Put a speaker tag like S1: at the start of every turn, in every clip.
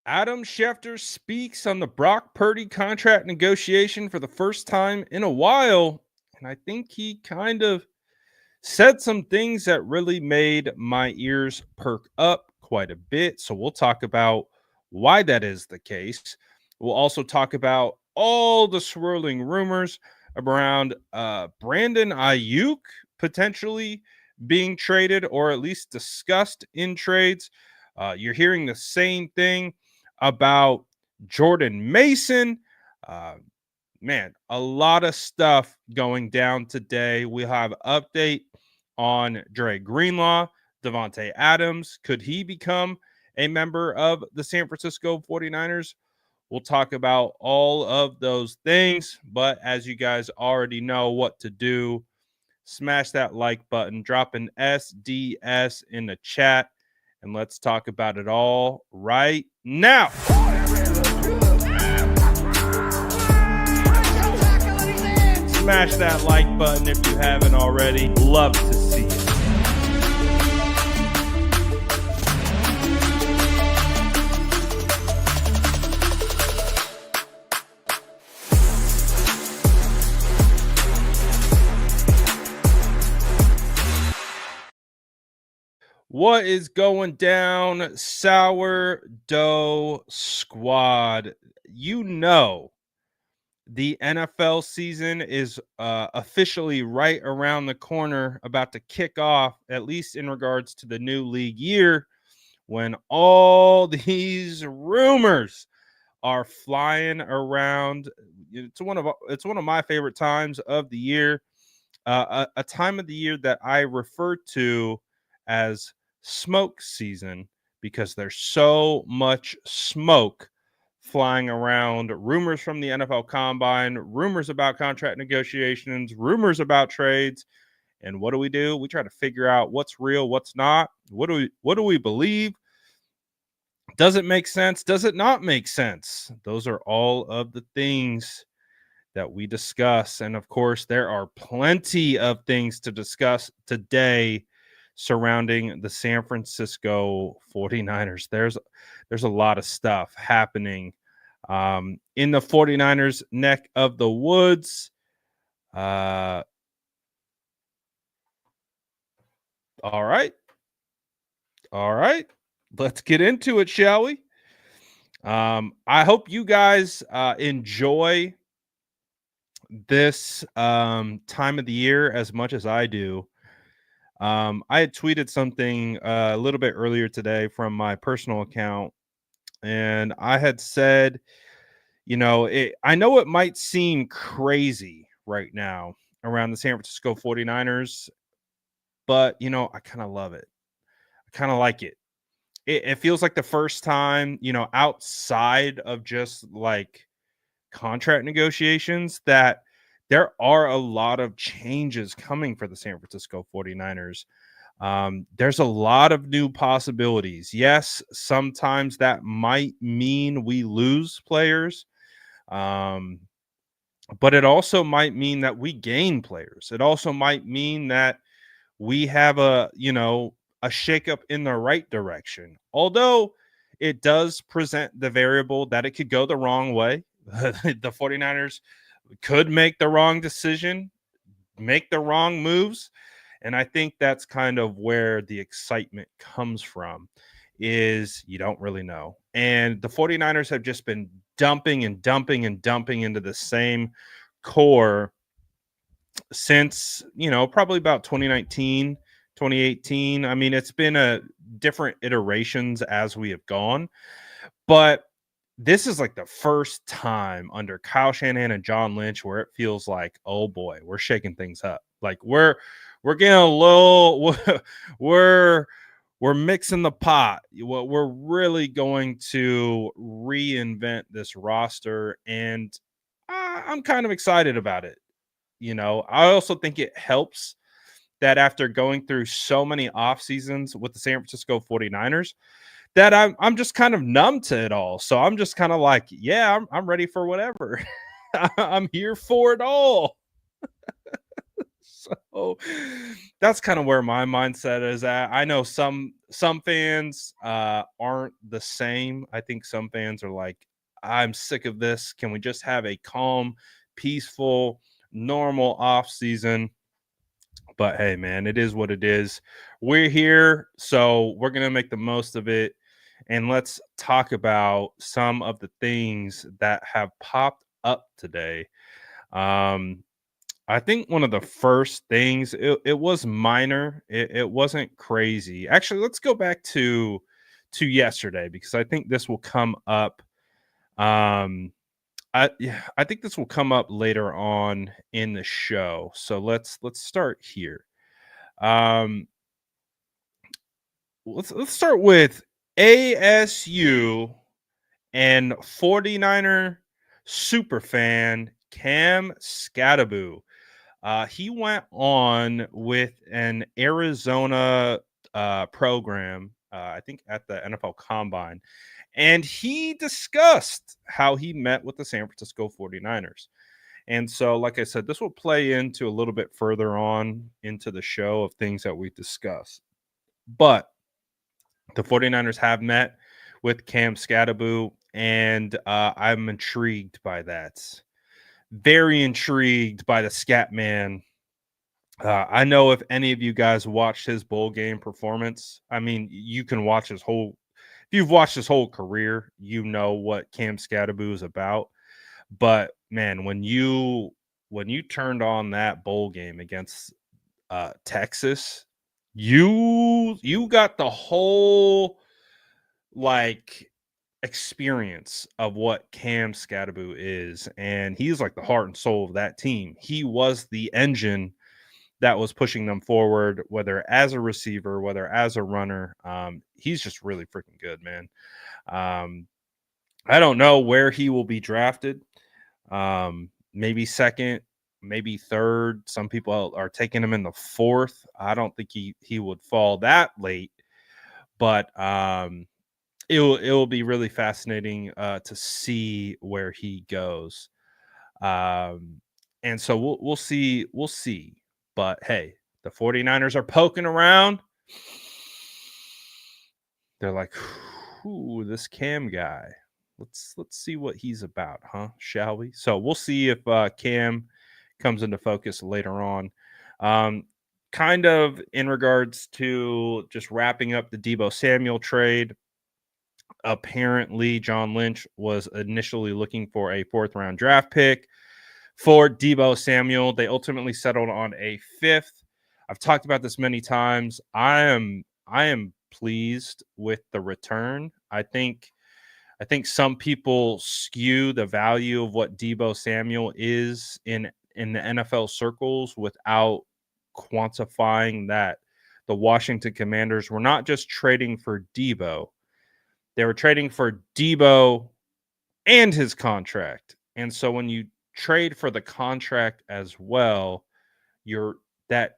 S1: Adam Schefter speaks on the Brock Purdy contract negotiation for the first time in a while. And I think he kind of said some things that really made my ears perk up quite a bit. So we'll talk about why that is the case. We'll also talk about all the swirling rumors around Brandon Aiyuk potentially being traded or at least discussed in trades. You're hearing the same thing about Jordan Mason. Uh, Man, a lot of stuff going down today. We have an update on Dre Greenlaw, Devontae Adams. Could he become a member of the San Francisco 49ers? We'll talk about all of those things. But as you guys already know what to do, smash that like button, drop an SDS in the chat, and let's talk about it all right now. Smash that like button if you haven't already. Love to see it. What is going down, Sourdough Squad? You know, the NFL season is officially right around the corner, about to kick off, at least in regards to the new league year, when all these rumors are flying around. It's one of my favorite times of the year, a time of the year that I refer to as smoke season because there's so much smoke flying around. Rumors from the NFL Combine, rumors about contract negotiations, rumors about trades. And what do? We try to figure out what's real, what's not. What do we believe? Does it make sense? Does it not make sense? Those are all of the things that we discuss. And of course, there are plenty of things to discuss today surrounding the San Francisco 49ers. There's a lot of stuff happening in the 49ers neck of the woods. All right. Let's get into it, shall we? I hope you guys enjoy this time of the year as much as I do. I had tweeted something a little bit earlier today from my personal account, and I had said, I know it might seem crazy right now around the San Francisco 49ers, but, I kind of love it. I kind of like it. It feels like the first time, outside of just like contract negotiations, that there are a lot of changes coming for the San Francisco 49ers. There's a lot of new possibilities. Yes, sometimes that might mean we lose players, but it also might mean that we gain players. It also might mean that we have a shakeup in the right direction. Although it does present the variable that it could go the wrong way. The 49ers could make the wrong decision, make the wrong moves. And I think that's kind of where the excitement comes from, is you don't really know. And the 49ers have just been dumping into the same core since, probably about 2019, 2018. I mean, it's been a different iterations as we have gone, but this is like the first time under Kyle Shanahan and John Lynch where it feels like, oh boy, we're shaking things up. Like we're getting a little, we're mixing the pot. We're really going to reinvent this roster, and I'm kind of excited about it. I also think it helps that after going through so many off seasons with the San Francisco 49ers, that I'm just kind of numb to it all. So I'm just kind of like, yeah, I'm ready for whatever. I'm here for it all. So that's kind of where my mindset is at. I know some fans aren't the same. I think some fans are like, I'm sick of this. Can we just have a calm, peaceful, normal off season? But hey, man, it is what it is. We're here, so we're gonna make the most of it. And let's talk about some of the things that have popped up today. Um, I think one of the first things, it was minor. It wasn't crazy. Actually, let's go back to yesterday because I think this will come up. I think this will come up later on in the show. So let's start here. Um, let's start with ASU and 49er superfan Cam Scattaboo. He went on with an Arizona program, I think at the NFL Combine, and he discussed how he met with the San Francisco 49ers. And so, like I said, this will play into a little bit further on into the show of things that we discuss. But the 49ers have met with Cam Scattaboo, and I'm intrigued by that. Very intrigued by the Scat Man. I know if any of you guys watched his bowl game performance, I mean, you can watch his whole. If you've watched his whole career, you know what Cam Scattaboo is about. But man, when you turned on that bowl game against Texas, you got the whole like experience of what Cam Scattaboo is, and he's like the heart and soul of that team. He was the engine that was pushing them forward, whether as a receiver, whether as a runner. He's just really freaking good, man. Um, I don't know where he will be drafted. Maybe second, maybe third. Some people are taking him in the fourth. I don't think he would fall that late, but it will be really fascinating to see where he goes. And so we'll see. But hey, the 49ers are poking around. They're like, ooh, this Cam guy. Let's see what he's about, huh? Shall we? So we'll see if Cam comes into focus later on. Kind of in regards to just wrapping up the Deebo Samuel trade. Apparently, John Lynch was initially looking for a fourth round draft pick for Deebo Samuel. They ultimately settled on a fifth. I've talked about this many times. I am pleased with the return. I think some people skew the value of what Deebo Samuel is in the NFL circles without quantifying that the Washington Commanders were not just trading for Deebo. They were trading for Deebo and his contract. And so when you trade for the contract as well, you're that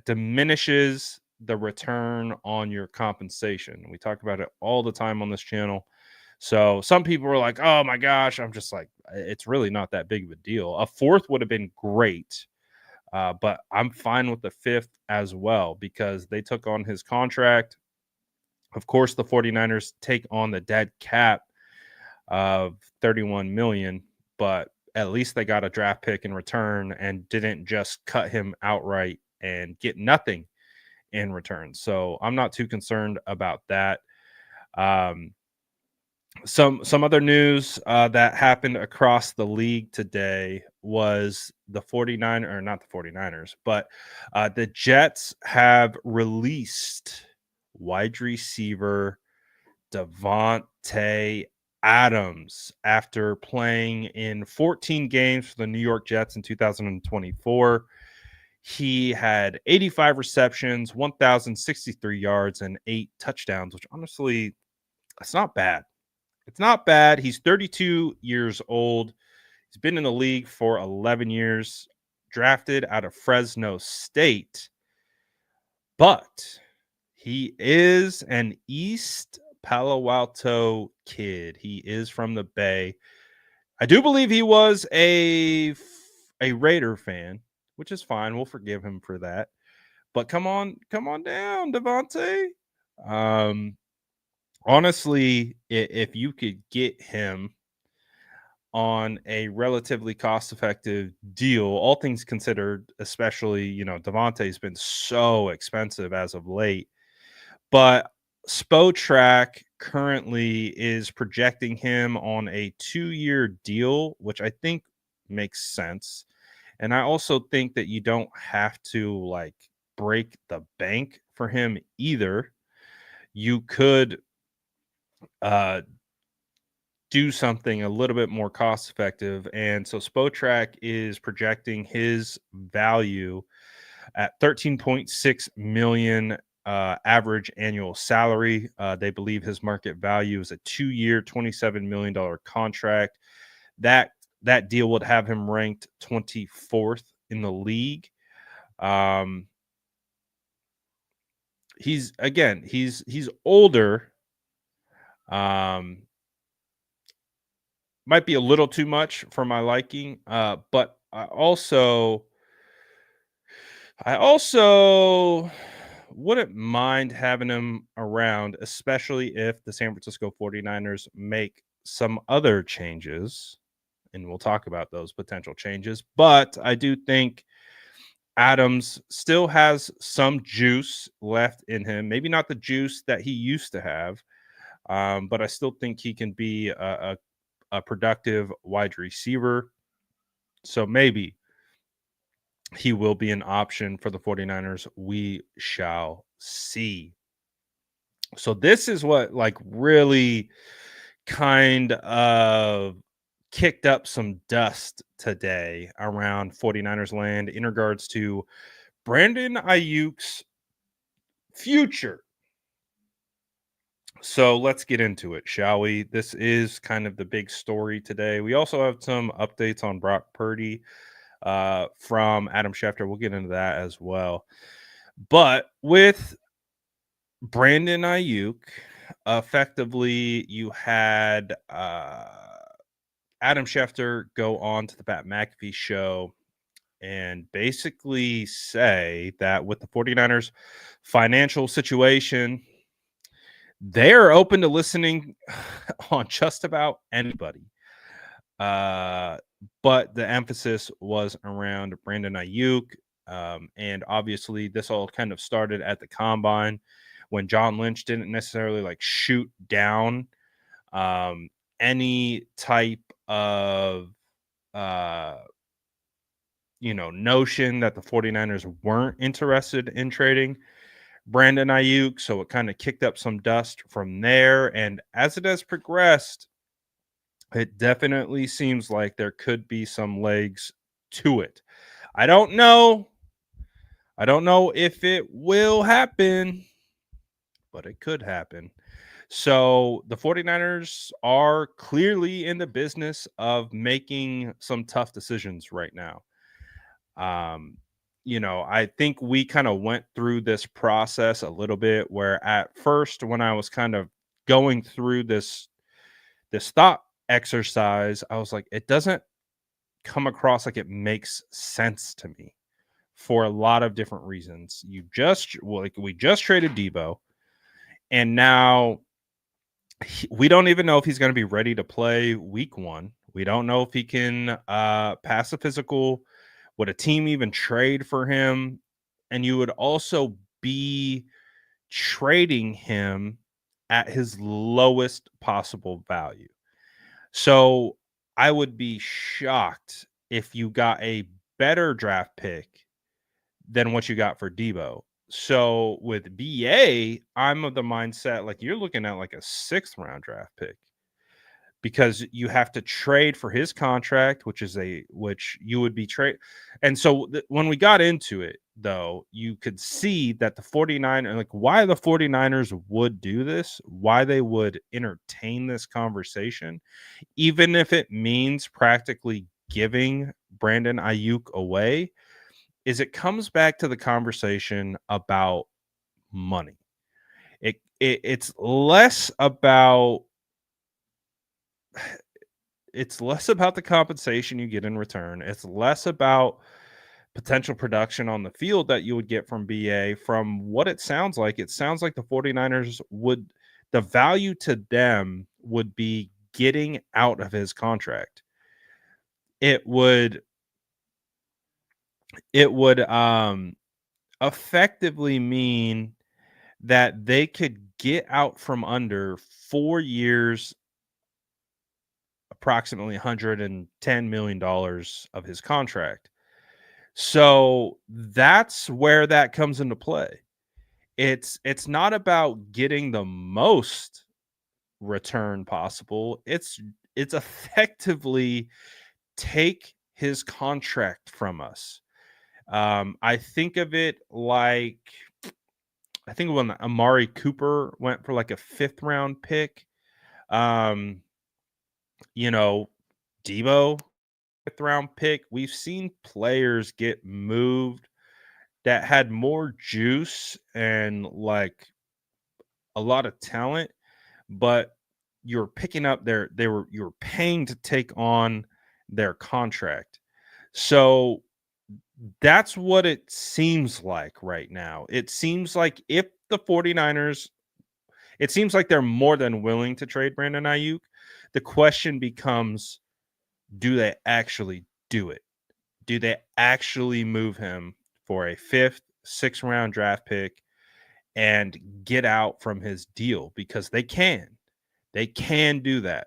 S1: diminishes the return on your compensation. We talk about it all the time on this channel. So some people were like, "Oh my gosh," I'm just like, it's really not that big of a deal. A fourth would have been great, but I'm fine with the fifth as well because they took on his contract. Of course, the 49ers take on the dead cap of 31 million, but at least they got a draft pick in return and didn't just cut him outright and get nothing in return. So I'm not too concerned about that. Um, some other news that happened across the league today was the 49 or not the 49ers, but the Jets have released wide receiver Devontae Adams after playing in 14 games for the New York Jets in 2024. He had 85 receptions, 1,063 yards, and 8 touchdowns, which honestly, it's not bad. It's not bad. He's 32 years old. He's been in the league for 11 years, drafted out of Fresno State, but he is an East Palo Alto kid. He is from the Bay. I do believe he was a Raider fan, which is fine. We'll forgive him for that. But come on down, Devontae. Um, honestly, if you could get him on a relatively cost-effective deal, all things considered, especially, Devontae's been so expensive as of late. But Spotrac currently is projecting him on a 2-year deal, which I think makes sense. And I also think that you don't have to like break the bank for him either. You could uh do something a little bit more cost effective. And so Spotrac is projecting his value at 13.6 million average annual salary. They believe his market value is a 2-year, $27 million contract. That that deal would have him ranked 24th in the league. Um, he's older. Um, might be a little too much for my liking. But I also wouldn't mind having him around, especially if the San Francisco 49ers make some other changes. And we'll talk about those potential changes. But I do think Adams still has some juice left in him. Maybe not the juice that he used to have, but I still think he can be a productive wide receiver. So maybe he will be an option for the 49ers. We shall see. So this is what like really kind of kicked up some dust today around 49ers land in regards to Brandon Aiyuk's future. So let's get into it, shall we? This is kind of the big story today. We also have some updates on Brock Purdy from Adam Schefter. We'll get into that as well. But with Brandon Aiyuk, effectively, you had Adam Schefter go on to the Pat McAfee show and basically say that with the 49ers financial situation, they're open to listening on just about anybody. But the emphasis was around Brandon Aiyuk. And obviously, this all kind of started at the combine when John Lynch didn't necessarily like shoot down any type of notion that the 49ers weren't interested in trading Brandon Aiyuk. So it kind of kicked up some dust from there. And as it has progressed, it definitely seems like there could be some legs to it. I don't know. I don't know if it will happen, but it could happen. So the 49ers are clearly in the business of making some tough decisions right now. I think we kind of went through this process a little bit where at first when I was kind of going through this thought exercise, I was like, it doesn't come across like it makes sense to me for a lot of different reasons. We just traded Debo, and now we don't even know if he's going to be ready to play week 1. We don't know if he can pass a physical. Would a team even trade for him? And you would also be trading him at his lowest possible value. So I would be shocked if you got a better draft pick than what you got for Debo. So with BA, I'm of the mindset like you're looking at like a 6th round draft pick because you have to trade for his contract, which you would be trade. And so when we got into it, though, you could see that the 49ers, like why the 49ers would do this, why they would entertain this conversation, even if it means practically giving Brandon Aiyuk away, is it comes back to the conversation about money. It's less about the compensation you get in return. It's less about potential production on the field that you would get from BA. From what it sounds like the 49ers would, the value to them would be getting out of his contract. It would effectively mean that they could get out from under 4 years, approximately $110 million of his contract. So that's where that comes into play. It's not about getting the most return possible. It's effectively take his contract from us. I think of it like, I think when Amari Cooper went for like a 5th round pick, um, you know, Debo 5th round pick. We've seen players get moved that had more juice and like a lot of talent, but you're picking up you're paying to take on their contract. So that's what it seems like right now. It seems like if the 49ers, it seems like they're more than willing to trade Brandon Aiyuk. The question becomes, do they actually do it? Do they actually move him for a 5th, 6th round draft pick and get out from his deal? Because they can. They can do that.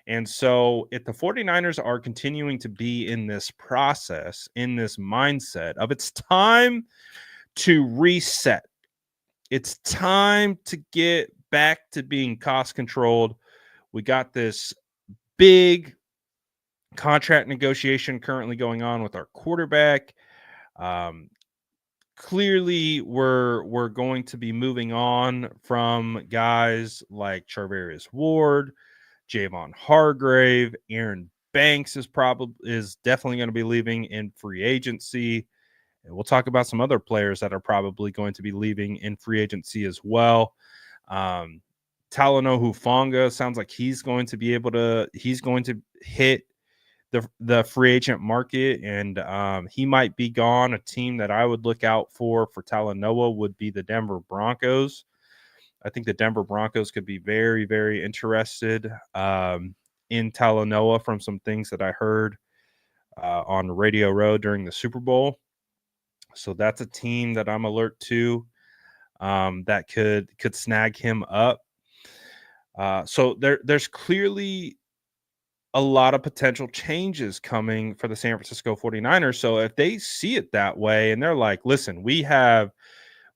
S1: And so if the 49ers are continuing to be in this process, in this mindset of it's time to reset, it's time to get back to being cost controlled. We got this big contract negotiation currently going on with our quarterback. Um, Clearly, we're going to be moving on from guys like Charvarius Ward, Javon Hargrave, Aaron Banks is definitely going to be leaving in free agency. And we'll talk about some other players that are probably going to be leaving in free agency as well. Um, Talanoa Hufanga sounds like he's going to hit the free agent market, and he might be gone. A team that I would look out for Talanoa would be the Denver Broncos. I think the Denver Broncos could be very, very interested in Talanoa from some things that I heard on Radio Row during the Super Bowl. So that's a team that I'm alert to that could snag him up. So there's clearly a lot of potential changes coming for the San Francisco 49ers. So if they see it that way and they're like, listen, we're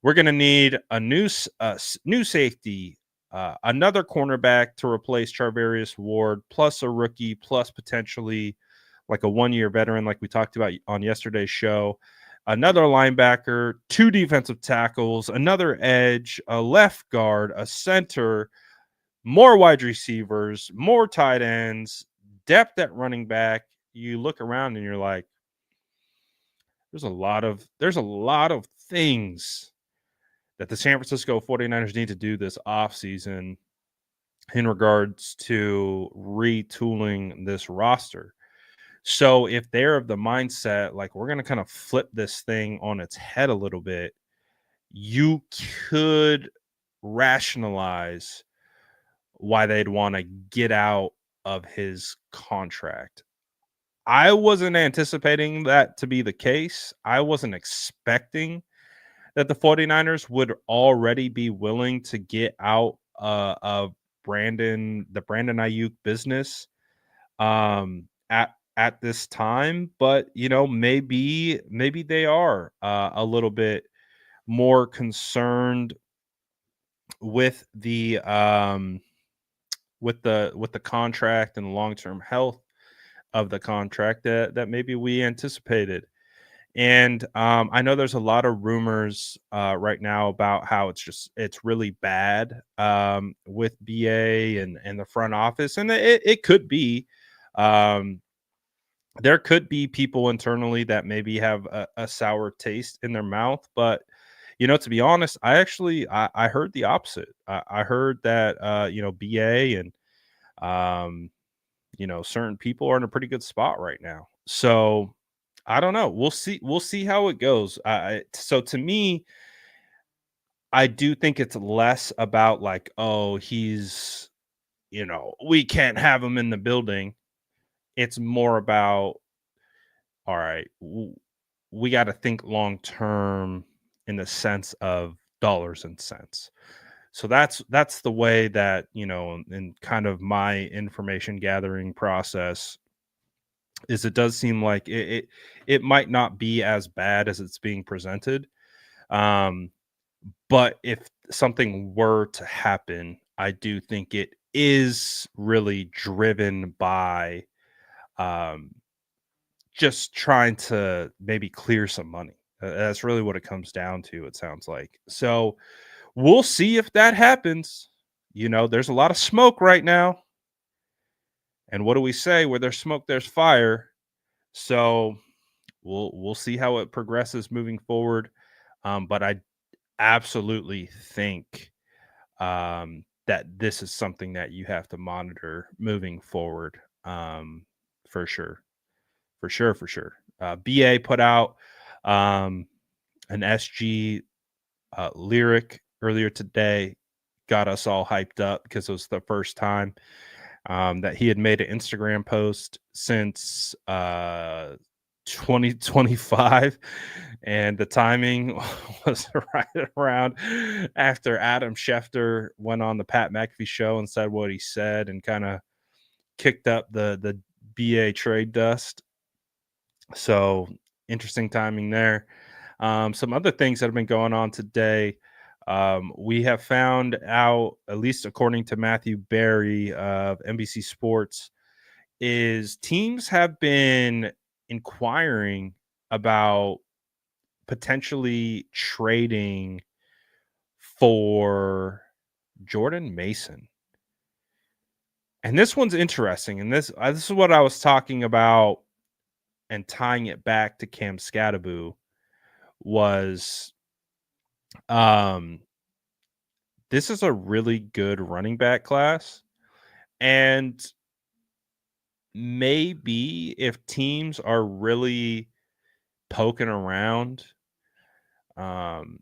S1: going to need a new safety, another cornerback to replace Charvarius Ward, plus a rookie, plus potentially like a 1-year veteran, like we talked about on yesterday's show, another linebacker, 2 defensive tackles, another edge, a left guard, a center, more wide receivers, more tight ends, depth at running back. You look around and you're like, there's a lot of things that the San Francisco 49ers need to do this offseason in regards to retooling this roster. So if they're of the mindset, like we're going to kind of flip this thing on its head a little bit, you could rationalize why they'd want to get out of his contract. I wasn't anticipating that to be the case. I wasn't expecting that the 49ers would already be willing to get out of the Brandon Aiyuk business at this time, but maybe they are a little bit more concerned with the contract and the long-term health of the contract that maybe we anticipated. And I know there's a lot of rumors right now about how it's really bad with BA and the front office, and it could be. There could be people internally that maybe have a sour taste in their mouth, but to be honest, I heard the opposite. I heard that BA and certain people are in a pretty good spot right now. So I don't know. We'll see how it goes. So to me, I do think it's less about like, oh, he's, we can't have him in the building. It's more about, all right, we got to think long term in the sense of dollars and cents. So that's the way that, in kind of my information gathering process is it does seem like it might not be as bad as it's being presented. Um, but if something were to happen, I do think it is really driven by um just trying to maybe clear some money. That's really what it comes down to, it sounds like. So we'll see if that happens. There's a lot of smoke right now. And what do we say? Where there's smoke, there's fire. So we'll see how it progresses moving forward. But I absolutely think that this is something that you have to monitor moving forward. For sure. For sure, for sure. BA put out um, an SG lyric earlier today, got us all hyped up because it was the first time that he had made an Instagram post since 2025. And the timing was right around after Adam Schefter went on the Pat McAfee show and said what he said and kind of kicked up the BA trade dust. So interesting timing there. Some other things that have been going on today. We have found out, at least according to Matthew Berry of NBC Sports, is teams have been inquiring about potentially trading for Jordan Mason. And this one's interesting. And this is what I was talking about and tying it back to Cam Scadaboo was um this is a really good running back class. And maybe if teams are really poking around um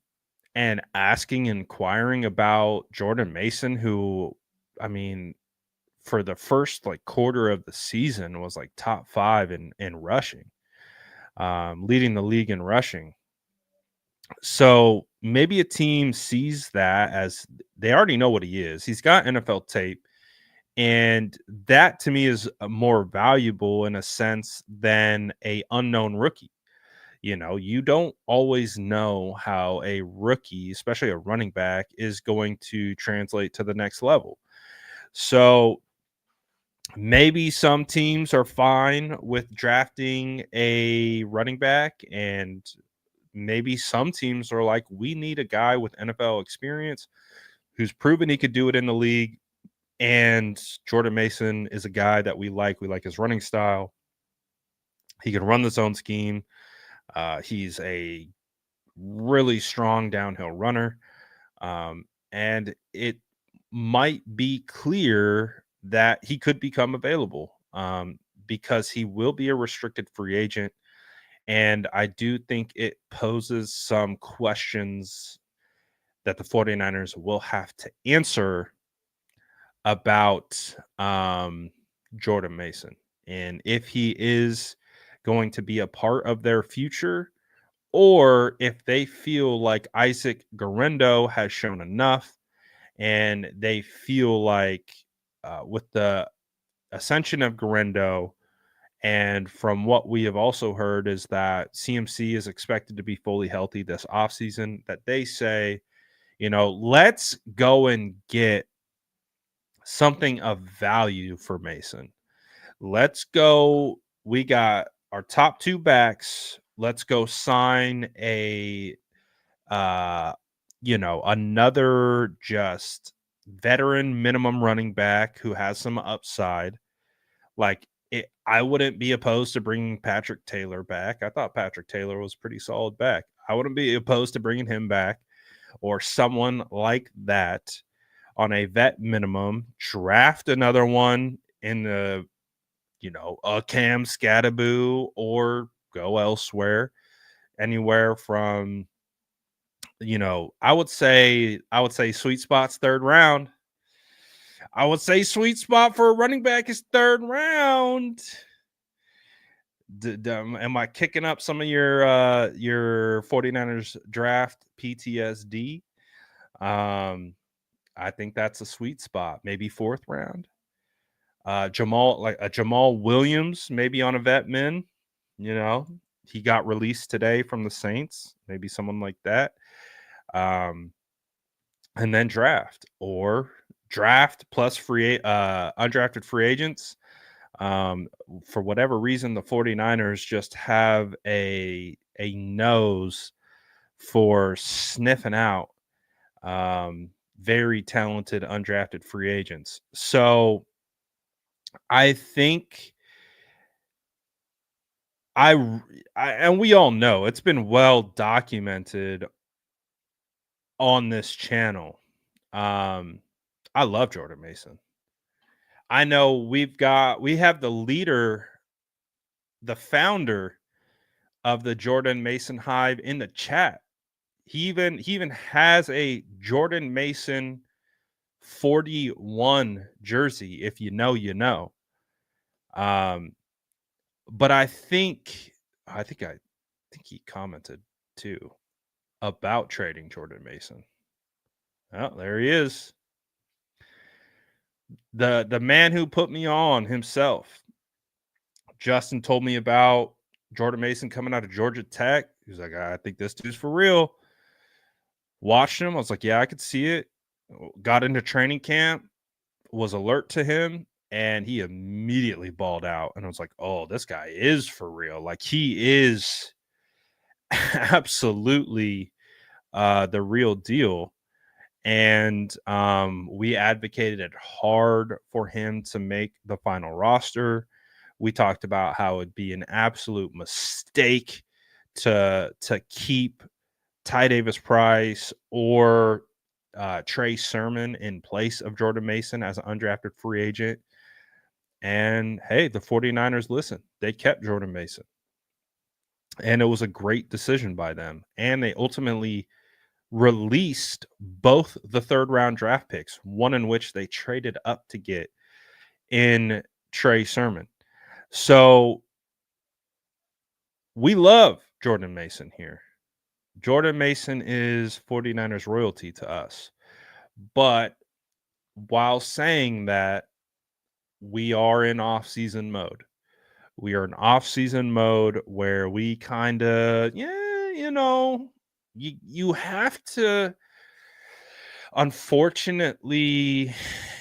S1: and asking, inquiring about Jordan Mason, who, I mean, for the first like quarter of the season was like top 5 in rushing, leading the league in rushing. So maybe a team sees that as they already know what he is. He's got NFL tape. And that to me is more valuable in a sense than a unknown rookie. You don't always know how a rookie, especially a running back, is going to translate to the next level. So maybe some teams are fine with drafting a running back, and maybe some teams are like, we need a guy with NFL experience who's proven he could do it in the league. And Jordan Mason is a guy that we like. We like his running style. He can run the zone scheme. He's a really strong downhill runner. And it might be clear that he could become available because he will be a restricted free agent. And I do think it poses some questions that the 49ers will have to answer about Jordan Mason and if he is going to be a part of their future, or if they feel like Isaac Garendo has shown enough and they feel like with the ascension of Garendo, and from what we have also heard is that CMC is expected to be fully healthy this offseason, that they say, let's go and get something of value for Mason. Let's go. We got our top 2 backs. Let's go sign another just veteran minimum running back who has some upside. Like I wouldn't be opposed to bringing Patrick Taylor back. I thought Patrick Taylor was pretty solid back. I wouldn't be opposed to bringing him back or someone like that on a vet minimum. Draft another one in the, a Cam Scadaboo or go elsewhere, anywhere from, I would say sweet spot's third round. I would say sweet spot for a running back is third round. Am I kicking up some of your 49ers draft PTSD? Um, I think that's a sweet spot. Maybe fourth round. Jamal Williams, maybe on a vet min. You know, he got released today from the Saints. Maybe someone like that. Um, and then draft plus undrafted free agents. For whatever reason, the 49ers just have a nose for sniffing out very talented undrafted free agents. So I think and we all know it's been well documented on this channel. Um, I love Jordan Mason. I know we have the leader, the founder of the Jordan Mason Hive in the chat. He even has a Jordan Mason 41 jersey. If you know, you know. Um, but I think he commented too about trading Jordan Mason. Oh, there he is. The man who put me on himself. Justin told me about Jordan Mason coming out of Georgia Tech. He was like, I think this dude's for real. Watched him. I was like, yeah, I could see it. Got into training camp, was alert to him, and he immediately balled out. And I was like, oh, this guy is for real. Like, he is absolutely the real deal. And we advocated hard for him to make the final roster. We talked about how it'd be an absolute mistake to keep Ty Davis Price or Trey Sermon in place of Jordan Mason as an undrafted free agent. And hey, the 49ers listened. They kept Jordan Mason. And it was a great decision by them. And they ultimately released both the third round draft picks, one in which they traded up to get in Trey Sermon. So we love Jordan Mason here. Jordan Mason is 49ers royalty to us. But while saying that, we are in off-season mode. We are in off-season mode where we kind of, you have to, unfortunately,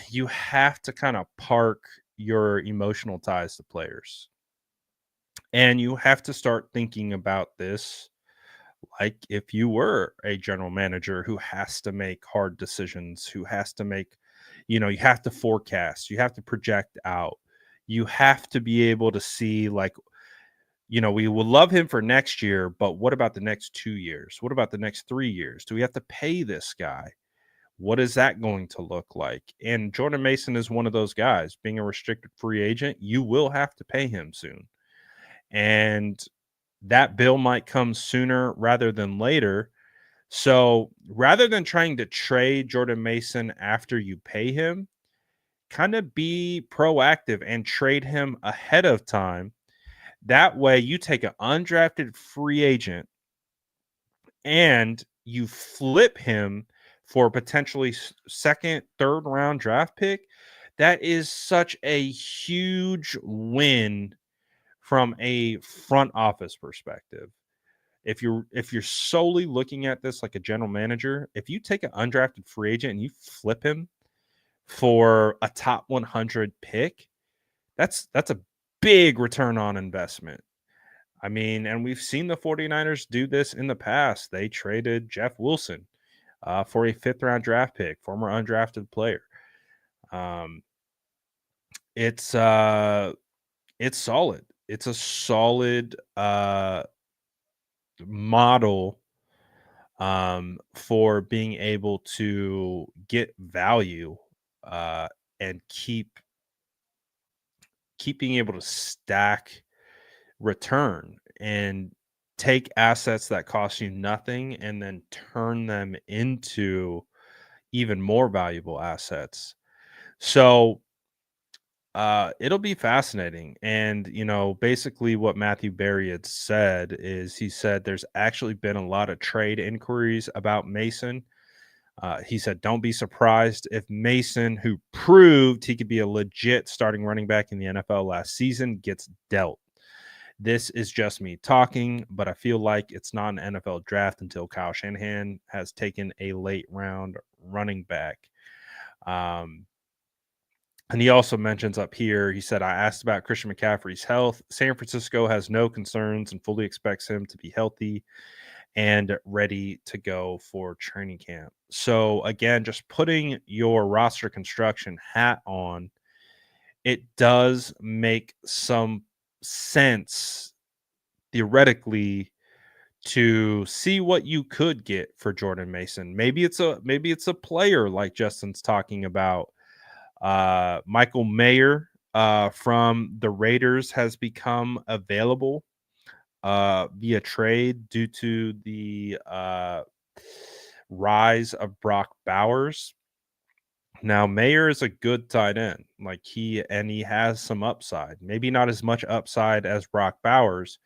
S1: you have to kind of park your emotional ties to players. And you have to start thinking about this like if you were a general manager who has to make hard decisions, who has to make, you have to forecast, you have to project out, you have to be able to see, like, we will love him for next year, but what about the next 2 years? What about the next 3 years? Do we have to pay this guy? What is that going to look like? And Jordan Mason is one of those guys. Being a restricted free agent, you will have to pay him soon. And that bill might come sooner rather than later. So rather than trying to trade Jordan Mason after you pay him, kind of be proactive and trade him ahead of time. That way you take an undrafted free agent and you flip him for potentially second, third round draft pick. That is such a huge win from a front office perspective. If you're solely looking at this like a general manager, if you take an undrafted free agent and you flip him for a top 100 pick, that's a big return on investment. I mean, and we've seen the 49ers do this in the past. They traded Jeff Wilson for a fifth round draft pick, former undrafted player. It's solid. It's a solid model for being able to get value and keep being able to stack return and take assets that cost you nothing and then turn them into even more valuable assets. So it'll be fascinating. And, basically what Matthew Berry had said is he said there's actually been a lot of trade inquiries about Mason. He said, don't be surprised if Mason, who proved he could be a legit starting running back in the NFL last season, gets dealt. This is just me talking, but I feel like it's not an NFL draft until Kyle Shanahan has taken a late round running back. And he also mentions up here, he said, I asked about Christian McCaffrey's health. San Francisco has no concerns and fully expects him to be healthy and ready to go for training camp. So, again, just putting your roster construction hat on, it does make some sense theoretically to see what you could get for Jordan Mason. Maybe it's a player like Justin's talking about. Michael Mayer from the Raiders has become available via trade due to the rise of Brock Bowers. Now Mayer is a good tight end. He has some upside. Maybe not as much upside as Brock Bowers,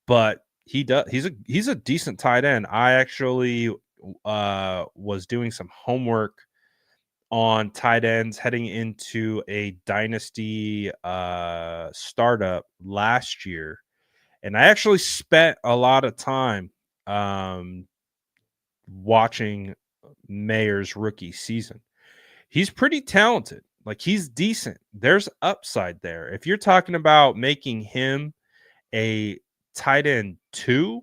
S1: but he's a decent tight end. I actually was doing some homework on tight ends heading into a dynasty startup last year, and I actually spent a lot of time um, watching Mayer's rookie season. He's pretty talented. He's decent. There's upside there. If you're talking about making him a tight end 2,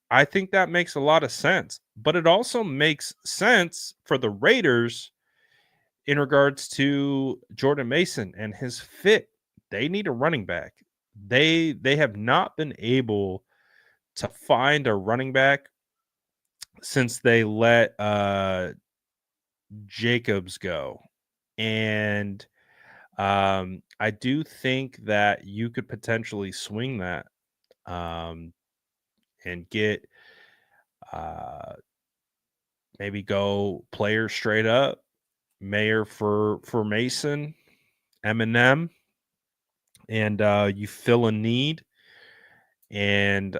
S1: I think that makes a lot of sense. But it also makes sense for the Raiders in regards to Jordan Mason and his fit. They need a running back. They have not been able to find a running back since they let Jacobs go. And I do think that you could potentially swing that um, and get maybe go player straight up, Mayer for Mason, Eminem, and you fill a need, and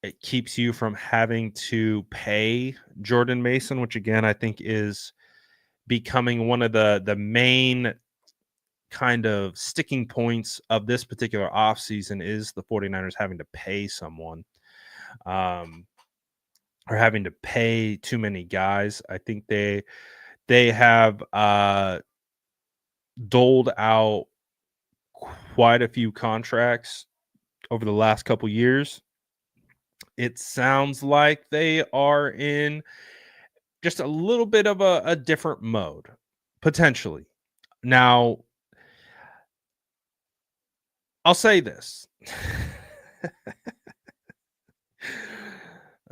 S1: it keeps you from having to pay Jordan Mason, which again I think is becoming one of the main kind of sticking points of this particular offseason is the 49ers having to pay someone, um, or having to pay too many guys. I think they have doled out quite a few contracts over the last couple years. It sounds like they are in just a little bit of a different mode, potentially. Now, I'll say this.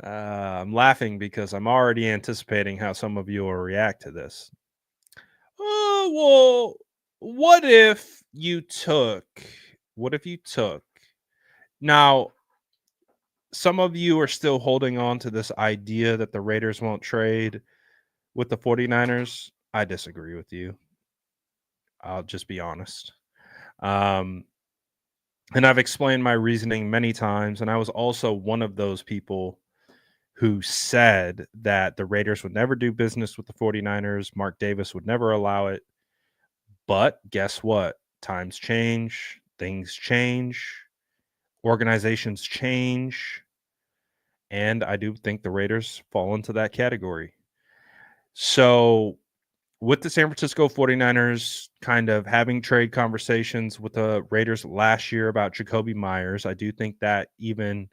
S1: I'm laughing because I'm already anticipating how some of you will react to this. Oh, well, what if you took, what if you took, now, some of you are still holding on to this idea that the Raiders won't trade with the 49ers. I disagree with you. I'll just be honest. Um, and I've explained my reasoning many times. And I was also one of those people who said that the Raiders would never do business with the 49ers. Mark Davis would never allow it. But guess what? Times change, things change, organizations change. And I do think the Raiders fall into that category. So, with the San Francisco 49ers kind of having trade conversations with the Raiders last year about Jacoby Myers, I do think that even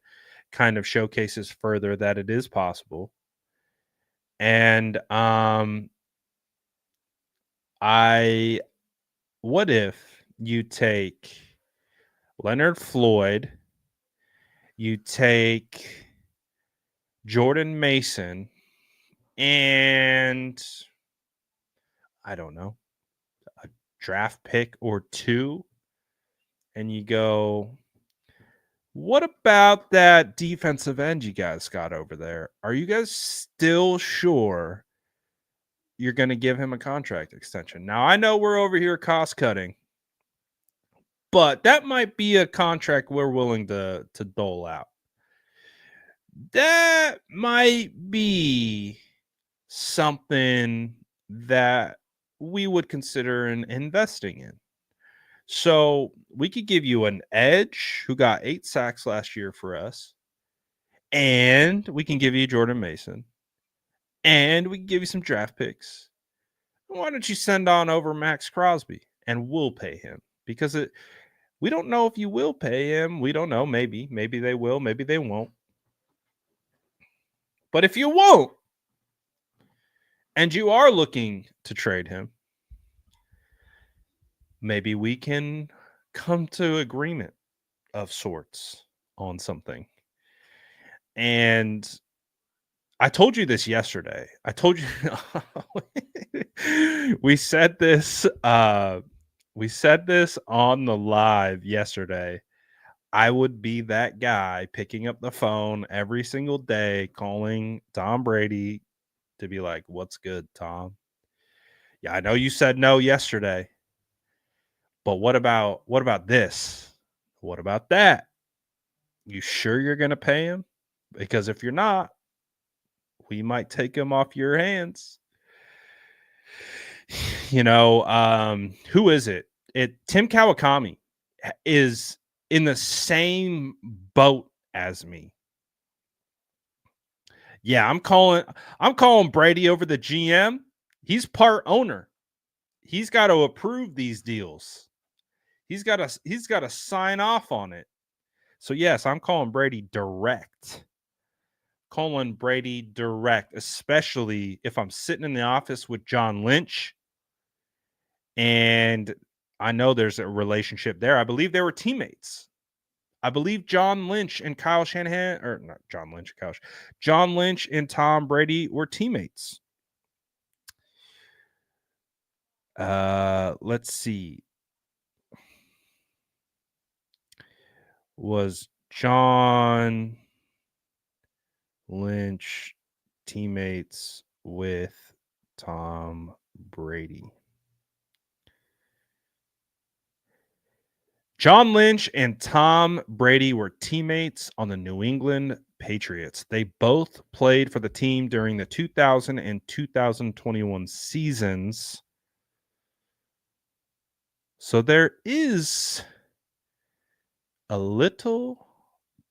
S1: kind of showcases further that it is possible. And I what if you take Leonard Floyd, you take Jordan Mason, and I don't know, a draft pick or 2, and you go, what about that defensive end you guys got over there? Are you guys still sure you're going to give him a contract extension? Now, I know we're over here cost cutting, but that might be a contract we're willing to dole out. That might be something that we would consider investing in. So we could give you an edge who got 8 sacks last year for us, and we can give you Jordan Mason, and we can give you some draft picks. Why don't you send on over Max Crosby and we'll pay him? Because we don't know if you will pay him. We don't know. Maybe they will. Maybe they won't. But if you won't, and you are looking to trade him, maybe we can come to agreement of sorts on something. And I told you this yesterday. I told you we said this on the live yesterday. I would be that guy picking up the phone every single day calling Tom Brady to be like, "What's good, Tom? Yeah, I know you said no yesterday, but what about this? What about that? You sure you're going to pay him? Because if you're not, we might take him off your hands." Who is it? Tim Kawakami is in the same boat as me. Yeah, I'm calling Brady over the GM. He's part owner. He's got to approve these deals. He's got to sign off on it. So yes, I'm calling Brady direct. Calling Brady direct, especially if I'm sitting in the office with John Lynch. And I know there's a relationship there. I believe they were teammates. I believe John Lynch and Kyle Shanahan, or not John Lynch, John Lynch and Tom Brady were teammates. Let's see. Was John Lynch teammates with Tom Brady? John Lynch and Tom Brady were teammates on the New England Patriots. They both played for the team during the 2000 and 2021 seasons. So there is a little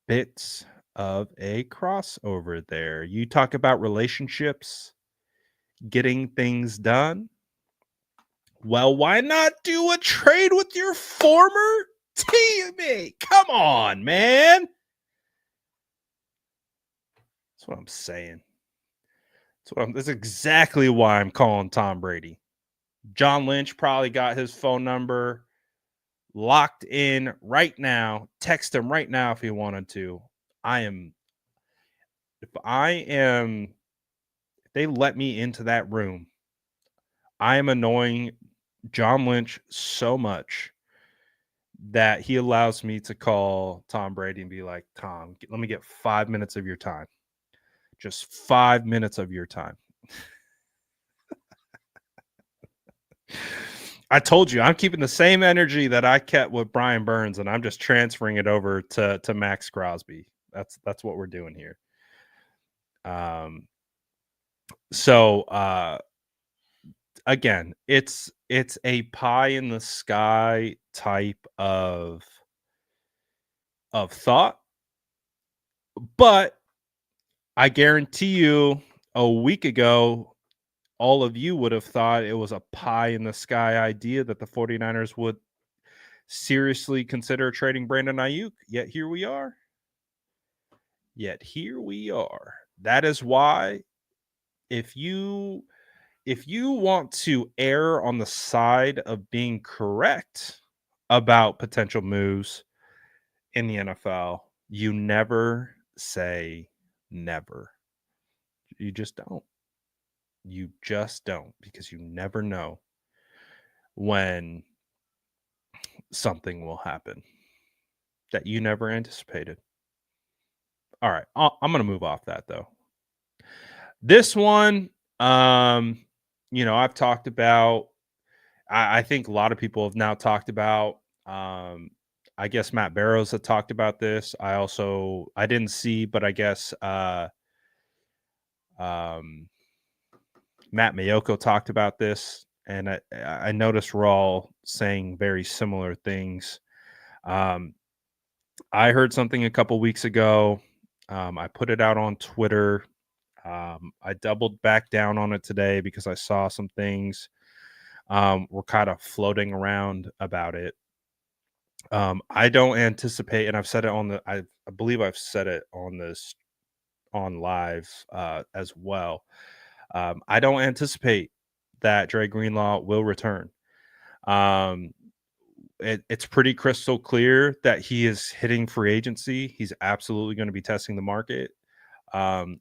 S1: bit of a crossover there. You talk about relationships, getting things done. Well, why not do a trade with your former teammate? Come on, man. That's what I'm saying. That's exactly why I'm calling Tom Brady. John Lynch probably got his phone number locked in right now. Text him right now if he wanted to. If they let me into that room, I am annoying John Lynch so much that he allows me to call Tom Brady and be like, "Tom, let me get 5 minutes of your time. Just 5 minutes of your time." I told you, I'm keeping the same energy that I kept with Brian Burns, and I'm just transferring it over to Max Crosby. That's what we're doing here. Again, it's a pie in the sky type of thought, but I guarantee you a week ago, all of you would have thought it was a pie in the sky idea that the 49ers would seriously consider trading Brandon Aiyuk. Yet here we are. That is why if you want to err on the side of being correct about potential moves in the NFL, you never say never. You just don't. You just don't, because you never know when something will happen that you never anticipated. All right, I'm gonna move off that though. This one, um, I've talked about. I think a lot of people have now talked about. Um, I guess Matt Barrows had talked about this. I didn't see, but I guess um, Matt Mayoko talked about this, and I noticed we're all saying very similar things. Um, I heard something a couple weeks ago. I put it out on Twitter. I doubled back down on it today because I saw some things were kind of floating around about it. I don't anticipate, and I've said it I believe I've said it on this on live as well. I don't anticipate that Dre Greenlaw will return. Um, it's pretty crystal clear that he is hitting free agency. He's absolutely going to be testing the market. Um,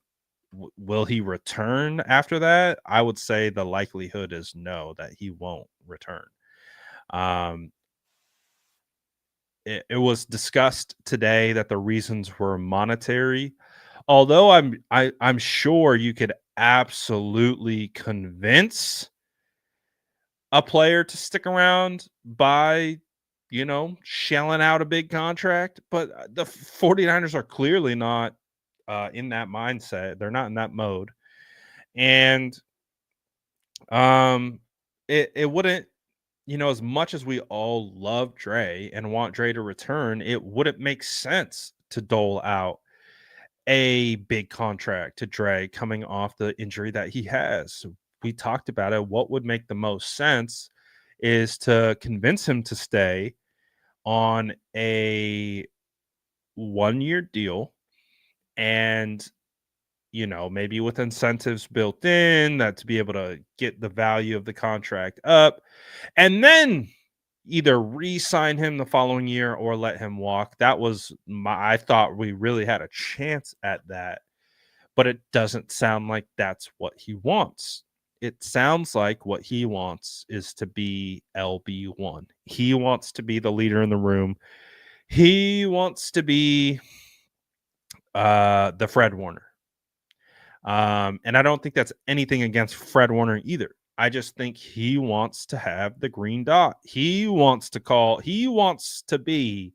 S1: will he return after that? I would say the likelihood is no, that he won't return. Um, it was discussed today that the reasons were monetary. Although I'm sure you could absolutely convince a player to stick around by, shelling out a big contract, but the 49ers are clearly not in that mindset. They're not in that mode. And um it wouldn't, as much as we all love Dre and want Dre to return, it wouldn't make sense to dole out a big contract to Dre coming off the injury that he has. We talked about it. What would make the most sense is to convince him to stay on a 1-year deal, and maybe with incentives built in, that to be able to get the value of the contract up, and then either re-sign him the following year or let him walk. I thought we really had a chance at that, but it doesn't sound like that's what he wants. It sounds like what he wants is to be LB1. He wants to be the leader in the room. He wants to be the Fred Warner. And I don't think that's anything against Fred Warner either. I just think he wants to have the green dot. He wants to be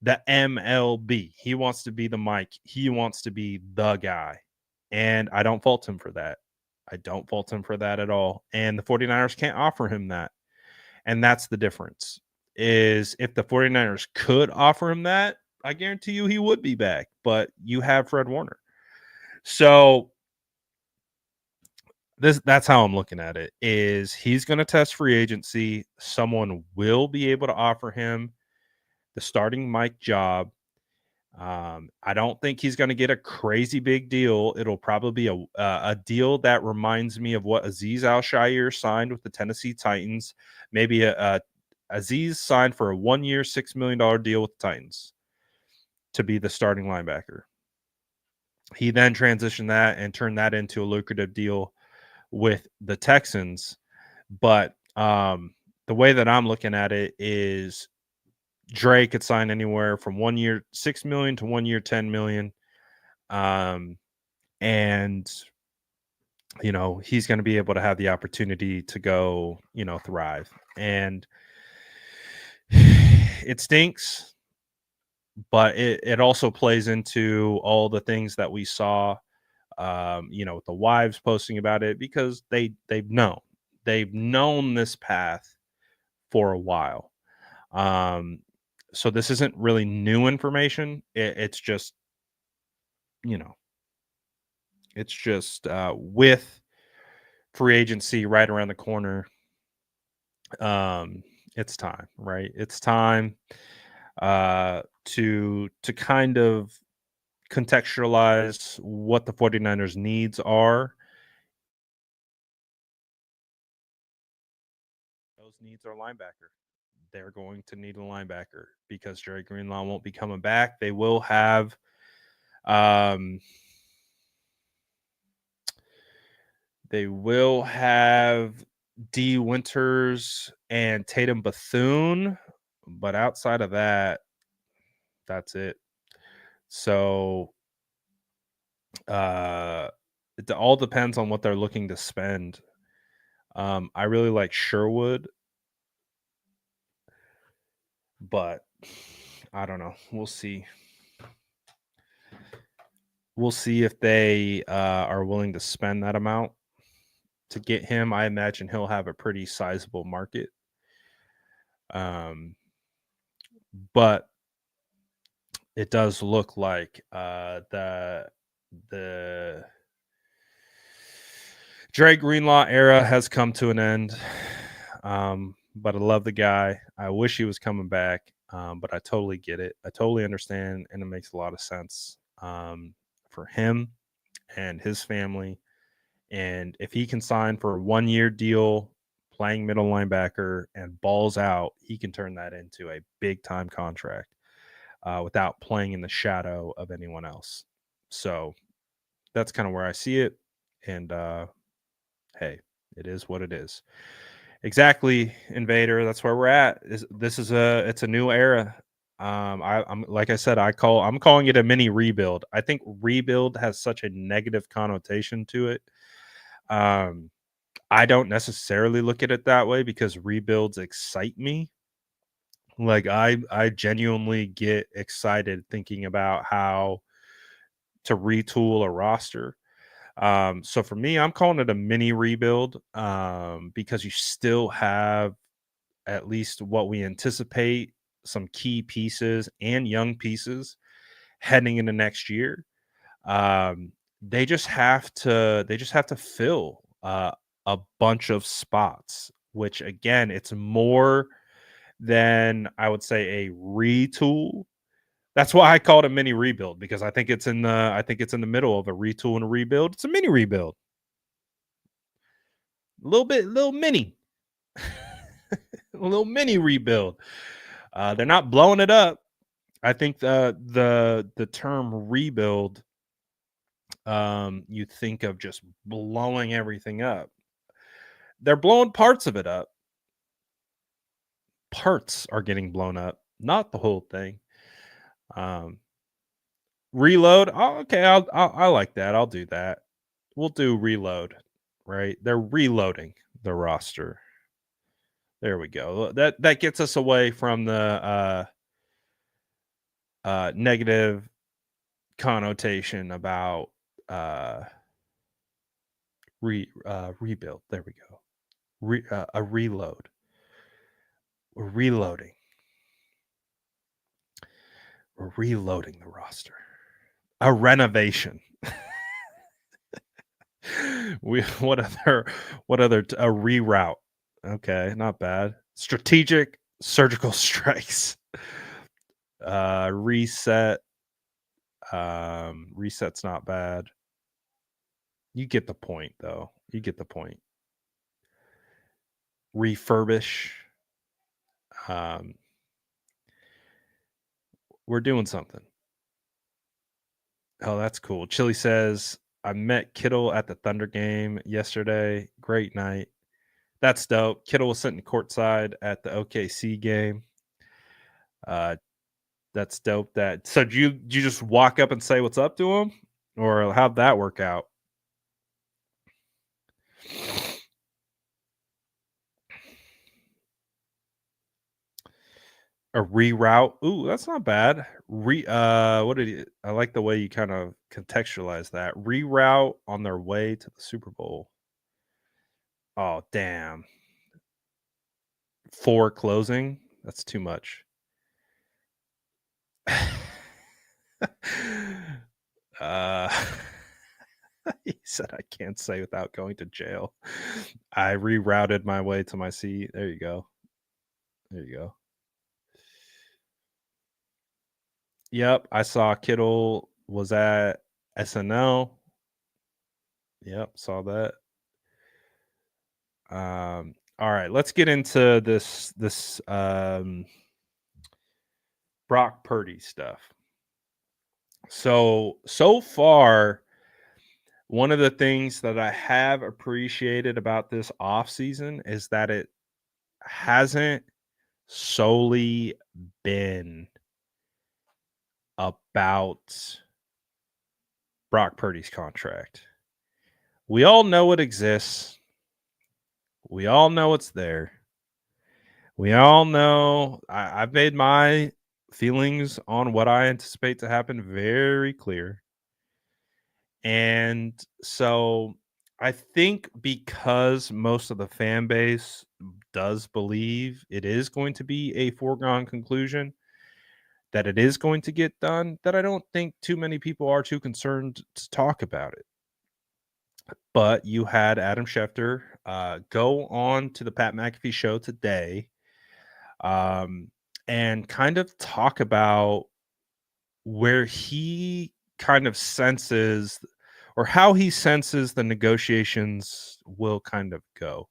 S1: the MLB. He wants to be the Mike. He wants to be the guy. And I don't fault him for that. I don't fault him for that at all. And the 49ers can't offer him that. And that's the difference. Is if the 49ers could offer him that, I guarantee you he would be back. But you have Fred Warner. So that's how I'm looking at it. Is he's going to test free agency. Someone will be able to offer him the starting Mike job. I don't think he's going to get a crazy big deal. It'll probably be a deal that reminds me of what Azeez Al-Shaair signed with the Tennessee Titans. Maybe Azeez signed for a 1-year, $6 million deal with the Titans to be the starting linebacker. He then transitioned that and turned that into a lucrative deal with the Texans. But the way that I'm looking at it is Dre could sign anywhere from 1 year $6 million to 1 year $10 million. And he's going to be able to have the opportunity to go, thrive. And it stinks, but it also plays into all the things that we saw, with the wives posting about it, because they've known this path for a while. So this isn't really new information. It's just, with free agency right around the corner. It's time, right? It's time to kind of contextualize what the 49ers needs are. Those needs are linebacker. They're going to need a linebacker because Dre Greenlaw won't be coming back. They will have D. Winters and Tatum Bethune But outside of that, that's it. So it all depends on what they're looking to spend. I really like Sherwood, but I don't know. We'll see. We'll see if they are willing to spend that amount to get him. I imagine he'll have a pretty sizable market. But it does look like the Dre Greenlaw era has come to an end. But I love the guy. I wish he was coming back. But I totally get it. I totally understand, and it makes a lot of sense for him and his family. And if he can sign for a 1-year deal, playing middle linebacker and balls out, he can turn that into a big time contract without playing in the shadow of anyone else. So that's kind of where I see it. And hey, it is what it is. Exactly, Invader. That's where we're at. It's a new era. I'm like I said, I'm calling it a mini rebuild. I think rebuild has such a negative connotation to it. I don't necessarily look at it that way because rebuilds excite me. Like I genuinely get excited thinking about how to retool a roster. So for me, I'm calling it a mini rebuild because you still have at least what we anticipate some key pieces and young pieces heading into next year. They just have to fill a bunch of spots, which again, it's more than I would say a retool. That's why I call it a mini rebuild because I think it's in the middle of a retool and a rebuild. It's a mini rebuild. Little mini. A little mini rebuild. They're not blowing it up. I think the term rebuild, you think of just blowing everything up. They're blowing parts of it up. Parts are getting blown up, not the whole thing. Um, Reload. Oh, okay, I like that. I'll do that. We'll do reload. Right? They're reloading the roster. There we go. That gets us away from the negative connotation about rebuild. There we go. A reload. We're reloading. We're reloading the roster. A renovation. A reroute. Okay, not bad. Strategic surgical strikes. Reset. Reset's not bad. You get the point, though. You get the point. Refurbish. Um, we're doing something. Oh, that's cool. Chili says, I met Kittle at the Thunder game yesterday. Great night. That's dope. Kittle was sitting courtside at the OKC game. That's dope. So do you just walk up and say what's up to him? Or how'd that work out? A reroute. Ooh, that's not bad. I like the way you kind of contextualize that. Reroute on their way to the Super Bowl. Oh, damn. For closing? That's too much. uh he said I can't say without going to jail. I rerouted my way to my seat. There you go. There you go. Yep, I saw Kittle was at SNL. Yep, saw that. All right, let's get into this Brock Purdy stuff. So far, one of the things that I have appreciated about this offseason is that it hasn't solely been about Brock Purdy's contract. We all know it exists. We all know it's there. We all know I've made my feelings on what I anticipate to happen very clear. And so I think because most of the fan base does believe it is going to be a foregone conclusion, that it is going to get done, that I don't think too many people are too concerned to talk about it. But you had Adam Schefter go on to the Pat McAfee show today, um, and kind of talk about where he kind of senses or how he senses the negotiations will kind of go.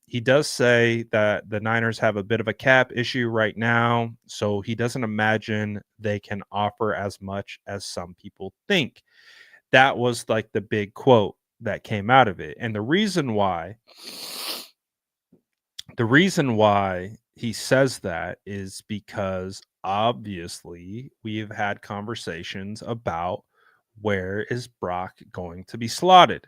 S1: He does say that the Niners have a bit of a cap issue right now, so he doesn't imagine they can offer as much as some people think. That was like the big quote that came out of it. And the reason why he says that is because obviously we've had conversations about where is Brock going to be slotted.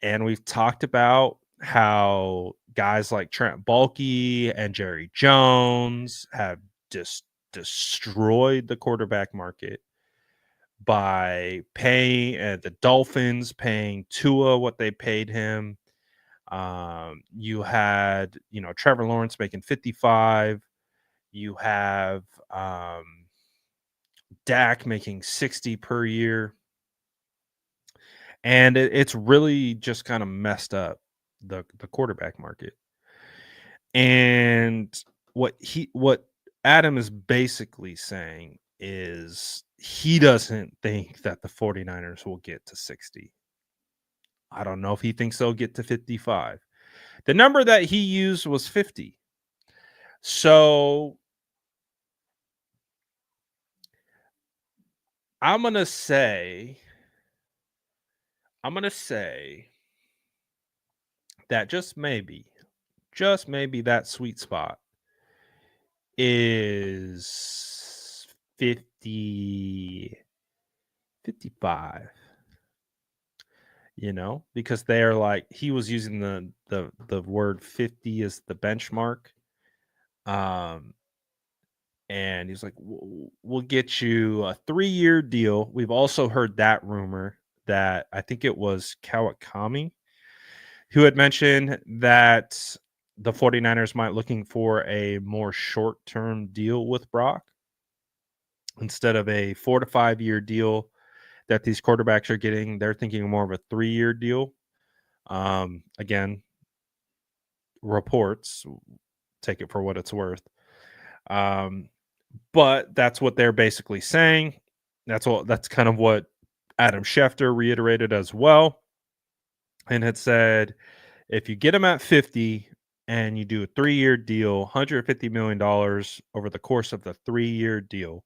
S1: And we've talked about how guys like Trent Baalke and Jerry Jones have just destroyed the quarterback market by paying the Dolphins paying Tua what they paid him. You had, Trevor Lawrence making 55. You have Dak making 60 per year. And it's really just kind of messed up the quarterback market. And what Adam is basically saying is he doesn't think that the 49ers will get to 60. I don't know if he thinks they'll get to 55. The number that he used was 50. So I'm going to say that just maybe that sweet spot is 50, 55, because they're like, he was using the word 50 as the benchmark. And he's like, we'll get you a 3-year deal. We've also heard that rumor that I think it was Kawakami who had mentioned that the 49ers might looking for a more short-term deal with Brock instead of a 4 to 5 year deal that these quarterbacks are getting. They're thinking more of a 3-year deal. Again, reports, take it for what it's worth. But that's what they're basically saying. That's kind of what Adam Schefter reiterated as well, and had said, if you get him at 50 and you do a 3-year deal, $150 million over the course of the 3-year deal,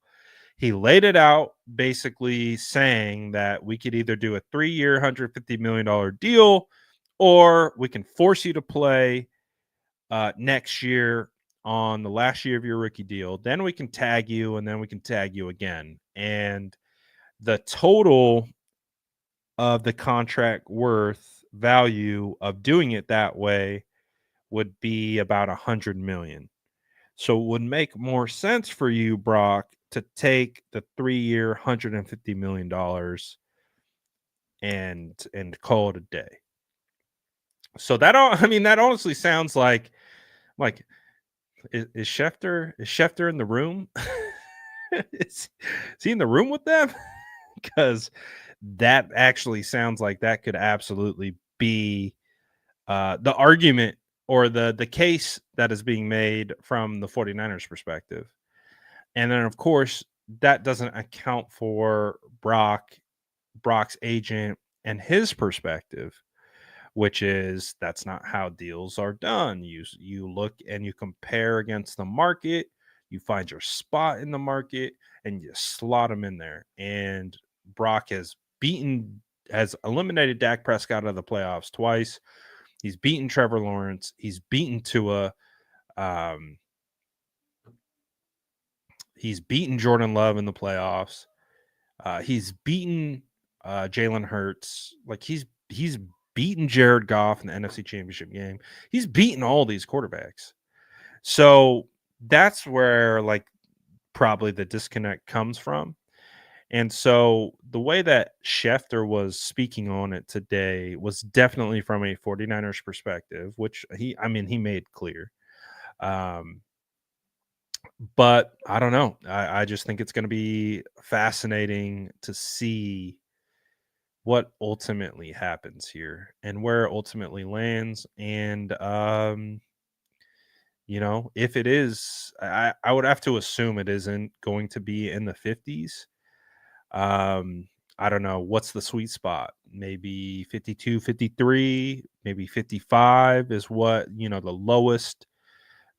S1: he laid it out basically saying that we could either do a 3-year, $150 million deal, or we can force you to play next year on the last year of your rookie deal. Then we can tag you, and then we can tag you again. And the total of the contract worth value of doing it that way would be about 100 million. So it would make more sense for you, Brock, to take the 3-year $150 million and call it a day. So that honestly sounds like is Schefter in the room? is he in the room with them? Because that actually sounds like that could absolutely be the argument or the case that is being made from the 49ers perspective. And then, of course, that doesn't account for Brock's agent and his perspective, which is that's not how deals are done. You look and you compare against the market, you find your spot in the market, and you slot them in there. And Brock has eliminated Dak Prescott out of the playoffs twice. He's beaten Trevor Lawrence. He's beaten Tua. Um, he's beaten Jordan Love in the playoffs. He's beaten Jalen Hurts. Like he's beaten Jared Goff in the NFC Championship game. He's beaten all these quarterbacks. So that's where like probably the disconnect comes from. And so the way that Schefter was speaking on it today was definitely from a 49ers perspective, which he made clear. Um, but I don't know. I just think it's going to be fascinating to see what ultimately happens here and where it ultimately lands. And, if it is, I would have to assume it isn't going to be in the 50s. I don't know. What's the sweet spot? Maybe 52, 53, maybe 55 is what, the lowest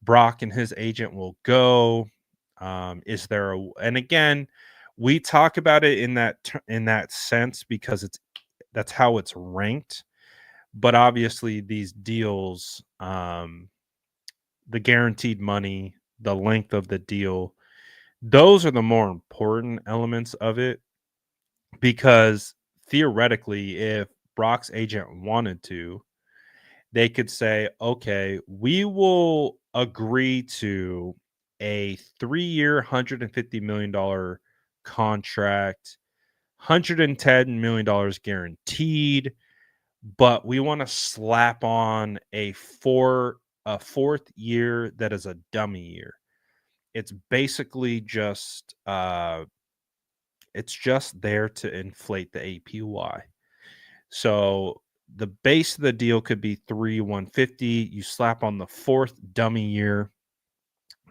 S1: Brock and his agent will go. Is there and again, we talk about it in that sense because that's how it's ranked. But obviously these deals, the guaranteed money, the length of the deal, those are the more important elements of it because theoretically, if Brock's agent wanted to, they could say, okay, we will agree to a 3-year, $150 million contract, $110 million guaranteed, but we want to slap on a fourth year that is a dummy year. It's basically just it's just there to inflate the APY. So the base of the deal could be 150. You slap on the fourth dummy year.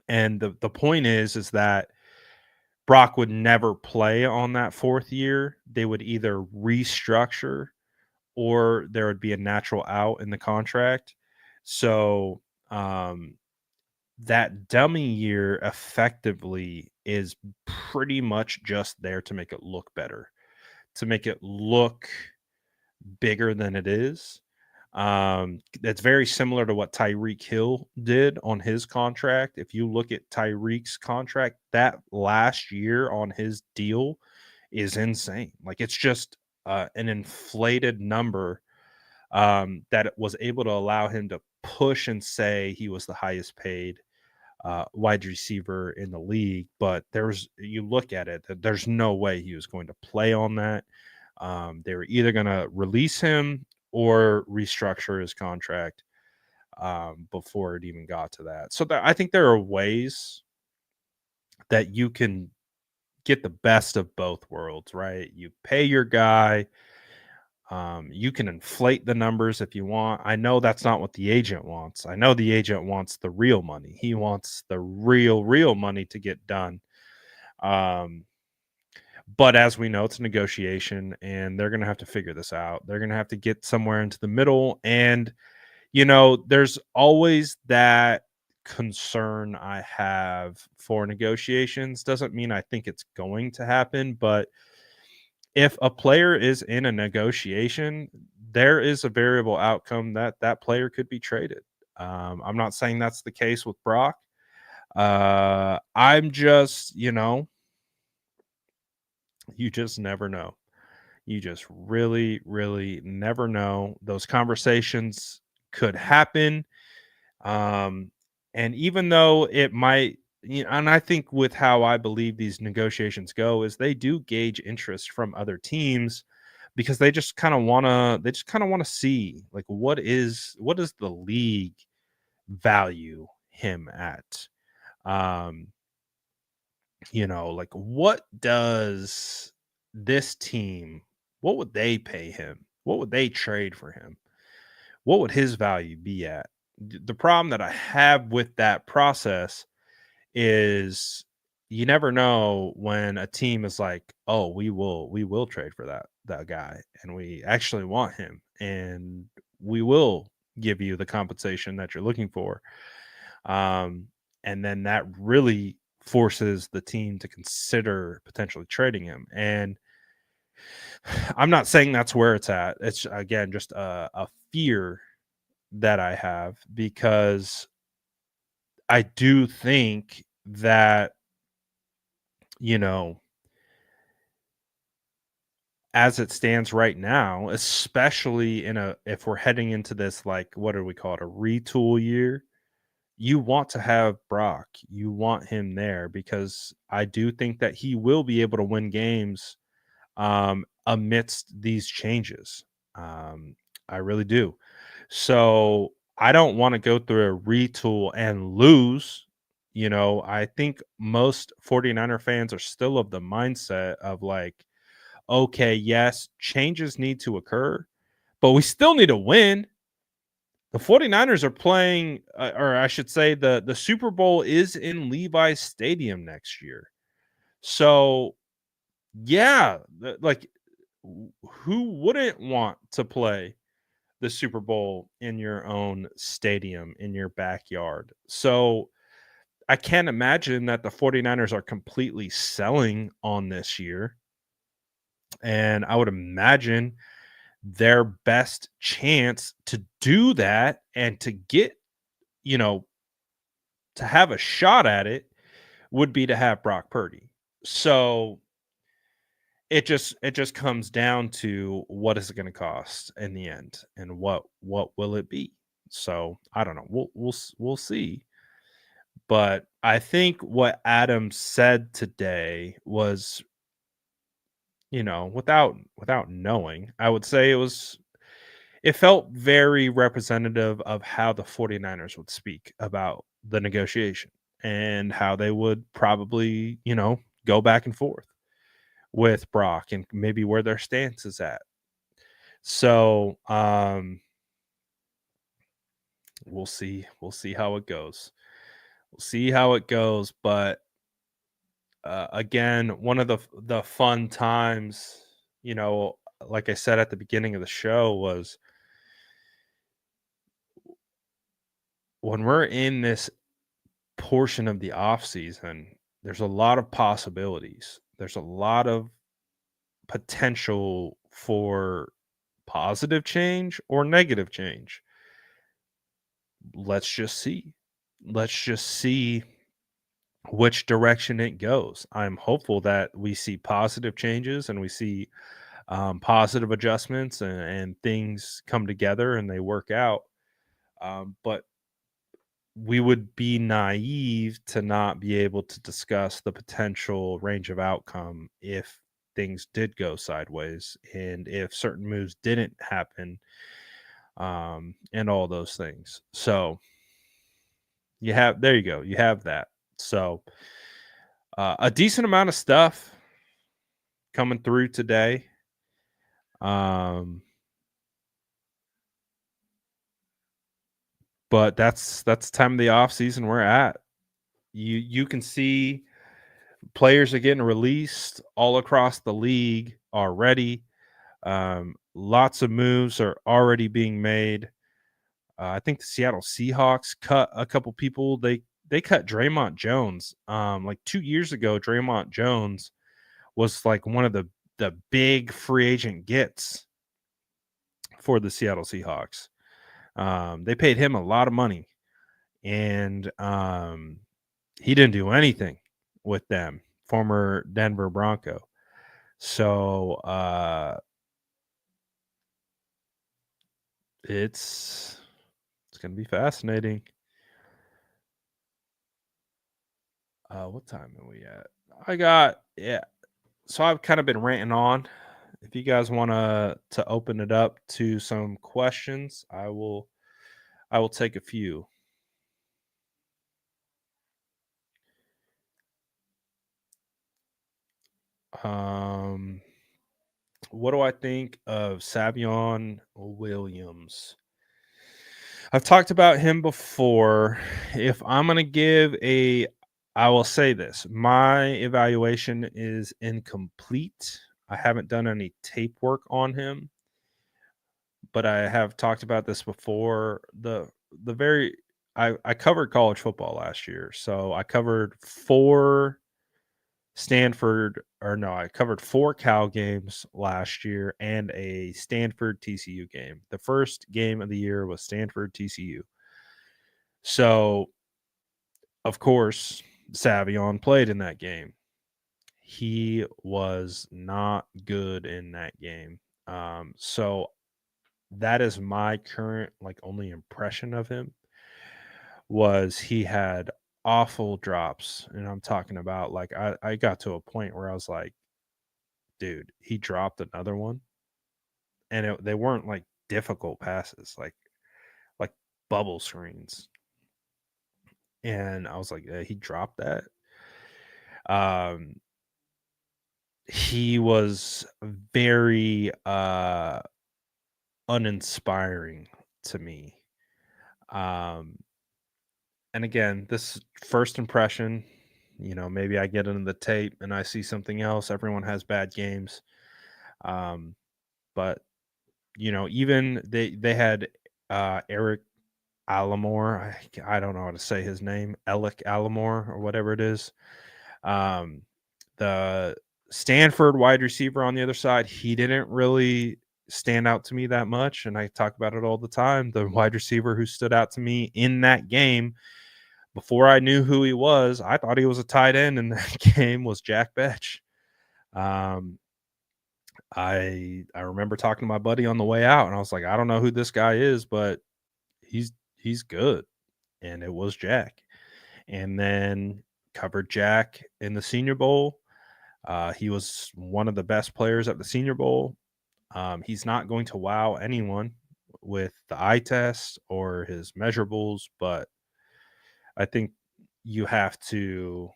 S1: And the point is that Brock would never play on that fourth year. They would either restructure or there would be a natural out in the contract. So that dummy year effectively is pretty much just there to make it look better, to make it look bigger than it is. That's very similar to what Tyreek Hill did on his contract. If you look at Tyreek's contract, that last year on his deal is insane. Like it's just an inflated number that was able to allow him to push and say he was the highest paid wide receiver in the league. But you look at it, there's no way he was going to play on that. They were either going to release him or restructure his contract before it even got to that. So I think there are ways that you can get the best of both worlds, right? You pay your guy. You can inflate the numbers if you want. I know that's not what the agent wants. I know the agent wants the real money. He wants the real money to get done. But as we know, it's a negotiation and they're going to have to figure this out. They're going to have to get somewhere into the middle. And, there's always that concern I have for negotiations. Doesn't mean I think it's going to happen, but if a player is in a negotiation, there is a variable outcome that player could be traded. I'm not saying that's the case with Brock. I'm just, you just never know. You just really, really never know. Those conversations could happen. And even though it might, and I think with how I believe these negotiations go is they do gauge interest from other teams because they just kind of want to see like what does the league value him at? Um, like what does this team, what would they pay him? What would they trade for him? What would his value be at? The problem that I have with that process is you never know when a team is like, "Oh, we will trade for that guy and we actually want him and we will give you the compensation that you're looking for." And then that really forces the team to consider potentially trading him. And I'm not saying that's where it's at. It's again just a fear that I have because I do think that, you know, as it stands right now, especially in a if we're heading into this, like, what do we call it, a retool year, you want to have Brock. You want him there because I do think that he will be able to win games amidst these changes. Um, I really do. So I don't want to go through a retool and lose. I think most 49er fans are still of the mindset of like, okay, yes, changes need to occur, but we still need to win. The 49ers are playing, or I should say, the Super Bowl is in Levi's Stadium next year. So, yeah, who wouldn't want to play the Super Bowl in your own stadium, in your backyard? So, I can't imagine that the 49ers are completely selling on this year. And I would imagine their best chance to do that and to get, you know, to have a shot at it would be to have Brock Purdy. So it just comes down to what is it going to cost in the end and what will it be. So I don't know. We'll see. But I think what Adam said today was, without knowing, I would say it felt very representative of how the 49ers would speak about the negotiation and how they would probably, go back and forth with Brock and maybe where their stance is at. So, we'll see. We'll see how it goes. We'll see how it goes. But again, one of the fun times, like I said at the beginning of the show, was when we're in this portion of the off season, there's a lot of possibilities. There's a lot of potential for positive change or negative change. Let's just see. Let's just see which direction it goes. I'm hopeful that we see positive changes and we see positive adjustments and things come together and they work out. But we would be naive to not be able to discuss the potential range of outcome if things did go sideways and if certain moves didn't happen, and all those things. So there you go. You have that. So a decent amount of stuff coming through today. Um, but that's the time of the off season we're at. You can see players are getting released all across the league already. Lots of moves are already being made. I think the Seattle Seahawks cut a couple people. They cut Draymond Jones. Like 2 years ago, Draymond Jones was like one of the big free agent gets for the Seattle Seahawks. They paid him a lot of money, and he didn't do anything with them. Former Denver Bronco. So it's gonna be fascinating. What time are we at? I got yeah. So I've kind of been ranting on. If you guys want to open it up to some questions, I will take a few. Um, what do I think of Savion Williams? I've talked about him before. If I'm going to I will say this: my evaluation is incomplete. I haven't done any tape work on him, but I have talked about this before. The very I covered college football last year, so I covered I covered 4 Cal games last year and a Stanford TCU game. The first game of the year was Stanford TCU. So Of course, Savion played in that game. He was not good in that game. So that is my current only impression of him was he had awful drops. And I'm talking about I got to a point where I was like, dude, he dropped another one. And they weren't difficult passes, like bubble screens. And I was like, he dropped that. Um, he was very uninspiring to me. Um, and again, this first impression, maybe I get into the tape and I see something else. Everyone has bad games. But even they had Eric Alomore. I don't know how to say his name, Alec Alomore or whatever it is. Um, the Stanford wide receiver on the other side, he didn't really stand out to me that much, and I talk about it all the time. The wide receiver who stood out to me in that game before I knew who he was, I thought he was a tight end in that game, was Jack Betch. I remember talking to my buddy on the way out, and I was like, I don't know who this guy is, but he's good, and it was Jack. And then covered Jack in the Senior Bowl. He was one of the best players at the Senior Bowl. He's not going to wow anyone with the eye test or his measurables, but I think you have to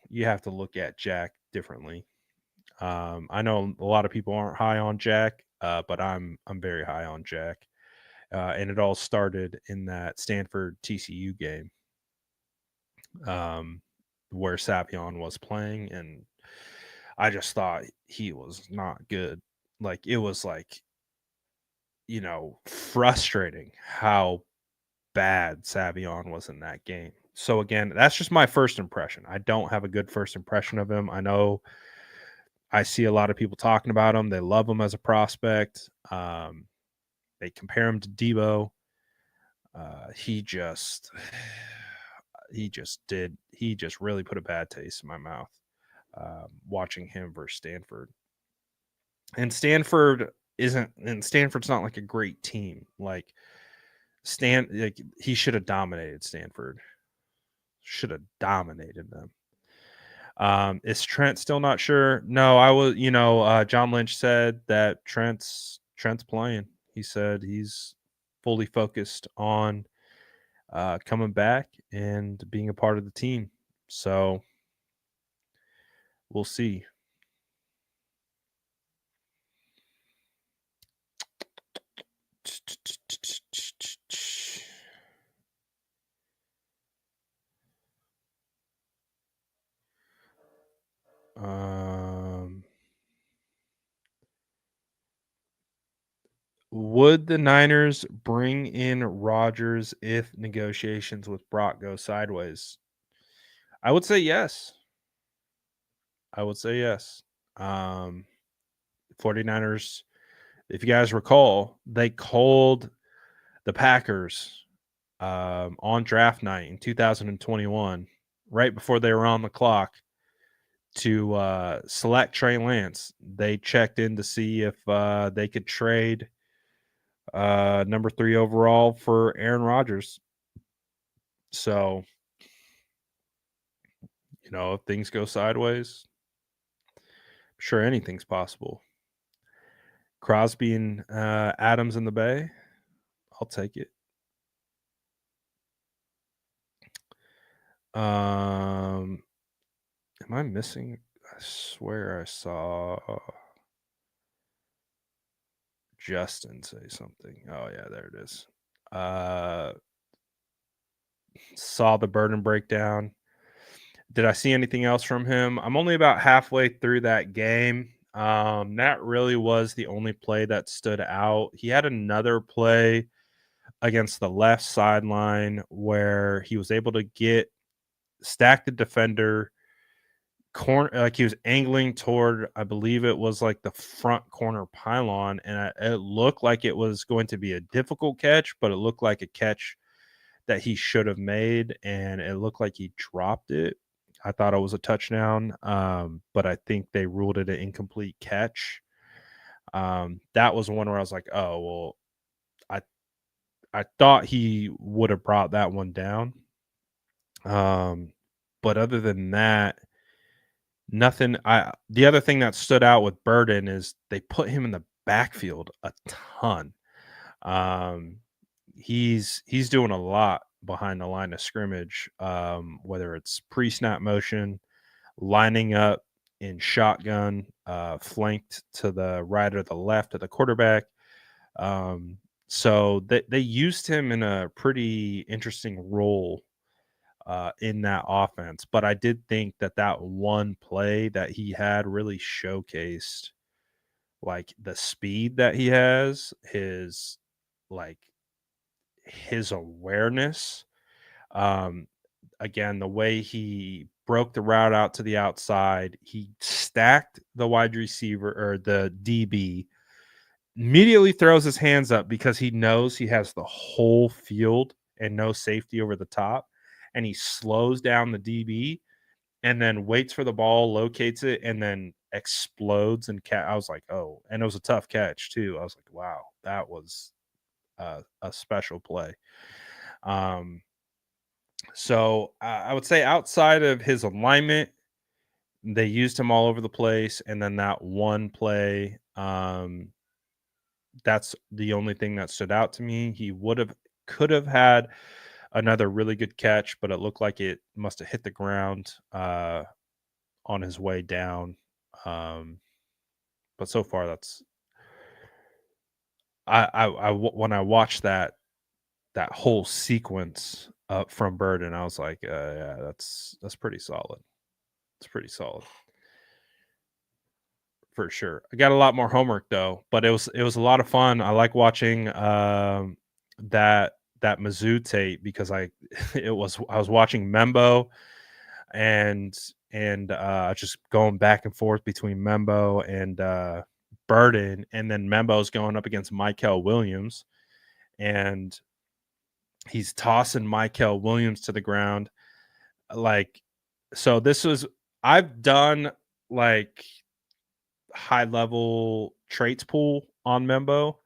S1: look at Jack differently. I know a lot of people aren't high on Jack, but I'm very high on Jack. And it all started in that Stanford TCU game, where Savion was playing, and I just thought he was not good. It was frustrating how bad Savion was in that game. So again, that's just my first impression. I don't have a good first impression of him. I know I see a lot of people talking about him. They love him as a prospect. They compare him to Debo. He just really put a bad taste in my mouth watching him versus Stanford. And Stanford's not like a great team. He should have dominated Stanford. Should have dominated them. Is Trent still not sure? No, I was. John Lynch said that Trent's playing. He said he's fully focused on coming back and being a part of the team. So we'll see. Would the Niners bring in Rodgers if negotiations with Brock go sideways? I would say yes. 49ers, if you guys recall, they called the Packers on draft night in 2021, right before they were on the clock, to select Trey Lance. They checked in to see if they could trade number 3 overall for Aaron Rodgers. So, if things go sideways, I'm sure anything's possible. Crosby and Adams in the Bay, I'll take it. Am I missing? I swear I saw Justin say something. Oh yeah, there it is. Saw the burden breakdown. Did I see anything else from him? I'm only about halfway through that game. That really was the only play that stood out. He had another play against the left sideline where he was able to stack the defender corner, he was angling toward, I believe it was the front corner pylon, and it looked like it was going to be a difficult catch, but it looked like a catch that he should have made, and it looked like he dropped it. I thought it was a touchdown, but I think they ruled it an incomplete catch. That was one where I was like, "Oh, well, I I thought he would have brought that one down." Um, but other than that, nothing. The other thing that stood out with Burden is they put him in the backfield a ton. Um, he's doing a lot behind the line of scrimmage, whether it's pre-snap motion, lining up in shotgun, flanked to the right or the left of the quarterback. So they used him in a pretty interesting role in that offense. But I did think that that one play that he had really showcased like the speed that he has, like his awareness. Um, Again, the way he broke the route out to the outside, he stacked the wide receiver or the DB, immediately throws his hands up because he knows he has the whole field and no safety over the top. And he slows down the DB and then waits for the ball, locates it, and then explodes. And I was like, oh, and it was a tough catch too. I was like, wow, that was a special play. So I would say outside of his alignment, they used him all over the place. And then that one play, that's the only thing that stood out to me. He could have had another really good catch, but it looked like it must have hit the ground on his way down. But so far, that's when I watched that whole sequence from Burden, I was like, yeah, that's pretty solid. It's pretty solid for sure. I got a lot more homework though, but it was a lot of fun. I like watching that Mizzou tape because I was watching Membo and just going back and forth between Membo and Burden, and then Membo's going up against Michael Williams, and he's tossing Michael Williams to the ground. Like, so this was I've done like high level traits pool on Membo.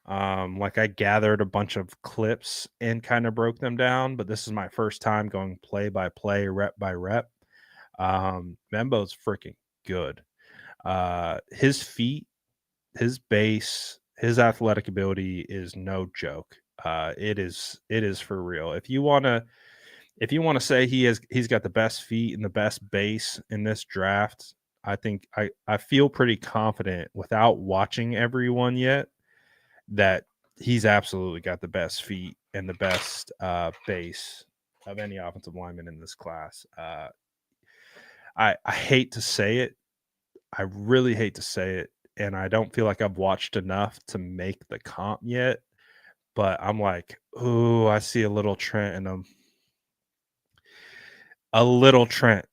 S1: Like I gathered a bunch of clips and kind of broke them down, but this is my first time going play by play, rep by rep. Membo's freaking good. His feet, his base, his athletic ability is no joke. It is for real. If you want to say he's got the best feet and the best base in this draft, I think I feel pretty confident without watching everyone yet that he's absolutely got the best feet and the best base of any offensive lineman in this class. I hate to say it. I really hate to say it, and I don't feel like I've watched enough to make the comp yet. But I'm like, oh, I see a little Trent in him. A little Trent.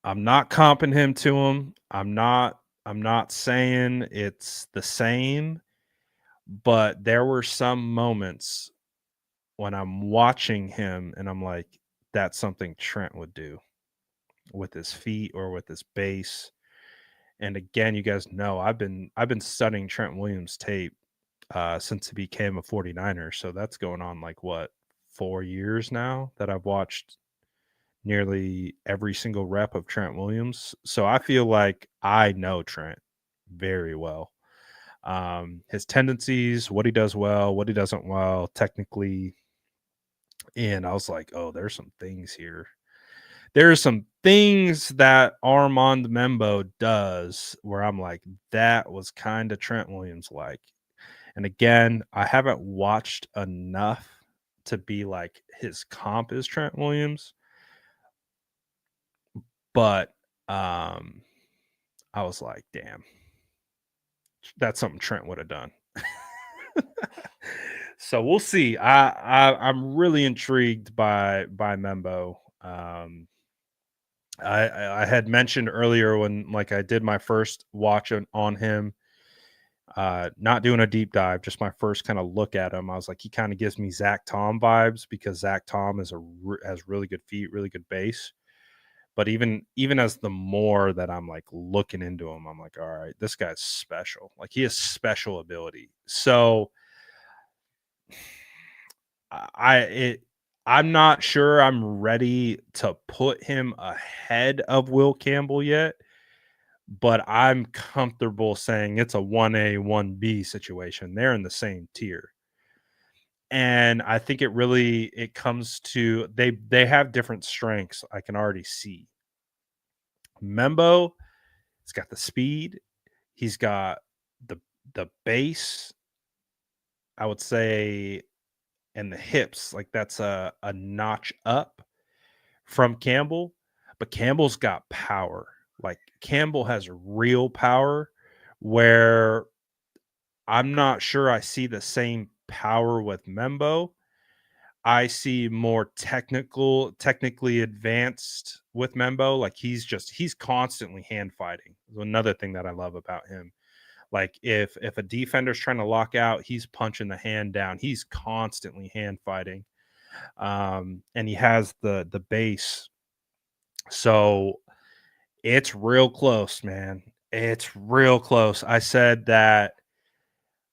S1: I'm not comping him to him. I'm not saying it's the same, but there were some moments when I'm watching him and I'm like, that's something Trent would do with his feet or with his base. And again, you guys know I've been studying Trent Williams tape since he became a 49er. So that's going on like what, 4 years now that I've watched nearly every single rep of Trent Williams. So I feel like I know Trent very well. His tendencies, what he does well, what he doesn't well, technically. And I was like, oh, there's some things here. There are some things that Armand Membo does where I'm like, that was kind of Trent Williams like. And again, I haven't watched enough to be like his comp is Trent Williams. But I was like, damn, that's something Trent would have done. So we'll see. I'm really intrigued by Membo. I had mentioned earlier when like I did my first watch on him. Not doing a deep dive, just my first kind of look at him. I was like, he kind of gives me Zach Tom vibes because Zach Tom has really good feet, really good base. But even as the more that I'm like looking into him, I'm like, all right, this guy's special. Like he has special ability. So I it I'm not sure I'm ready to put him ahead of Will Campbell yet, but I'm comfortable saying it's a 1A, 1B situation. They're in the same tier. And I think it comes to they have different strengths I can already see. Membo, he's got the speed, he's got the base, I would say, and the hips. Like that's a notch up from Campbell, but Campbell's got power. Like Campbell has real power where I'm not sure I see the same power with Membo. I see more technically advanced with Membo. Like he's constantly hand fighting. Another thing that I love about him. Like if a defender's trying to lock out, he's punching the hand down. He's constantly hand fighting. And he has the base. So it's real close, man. It's real close. I said that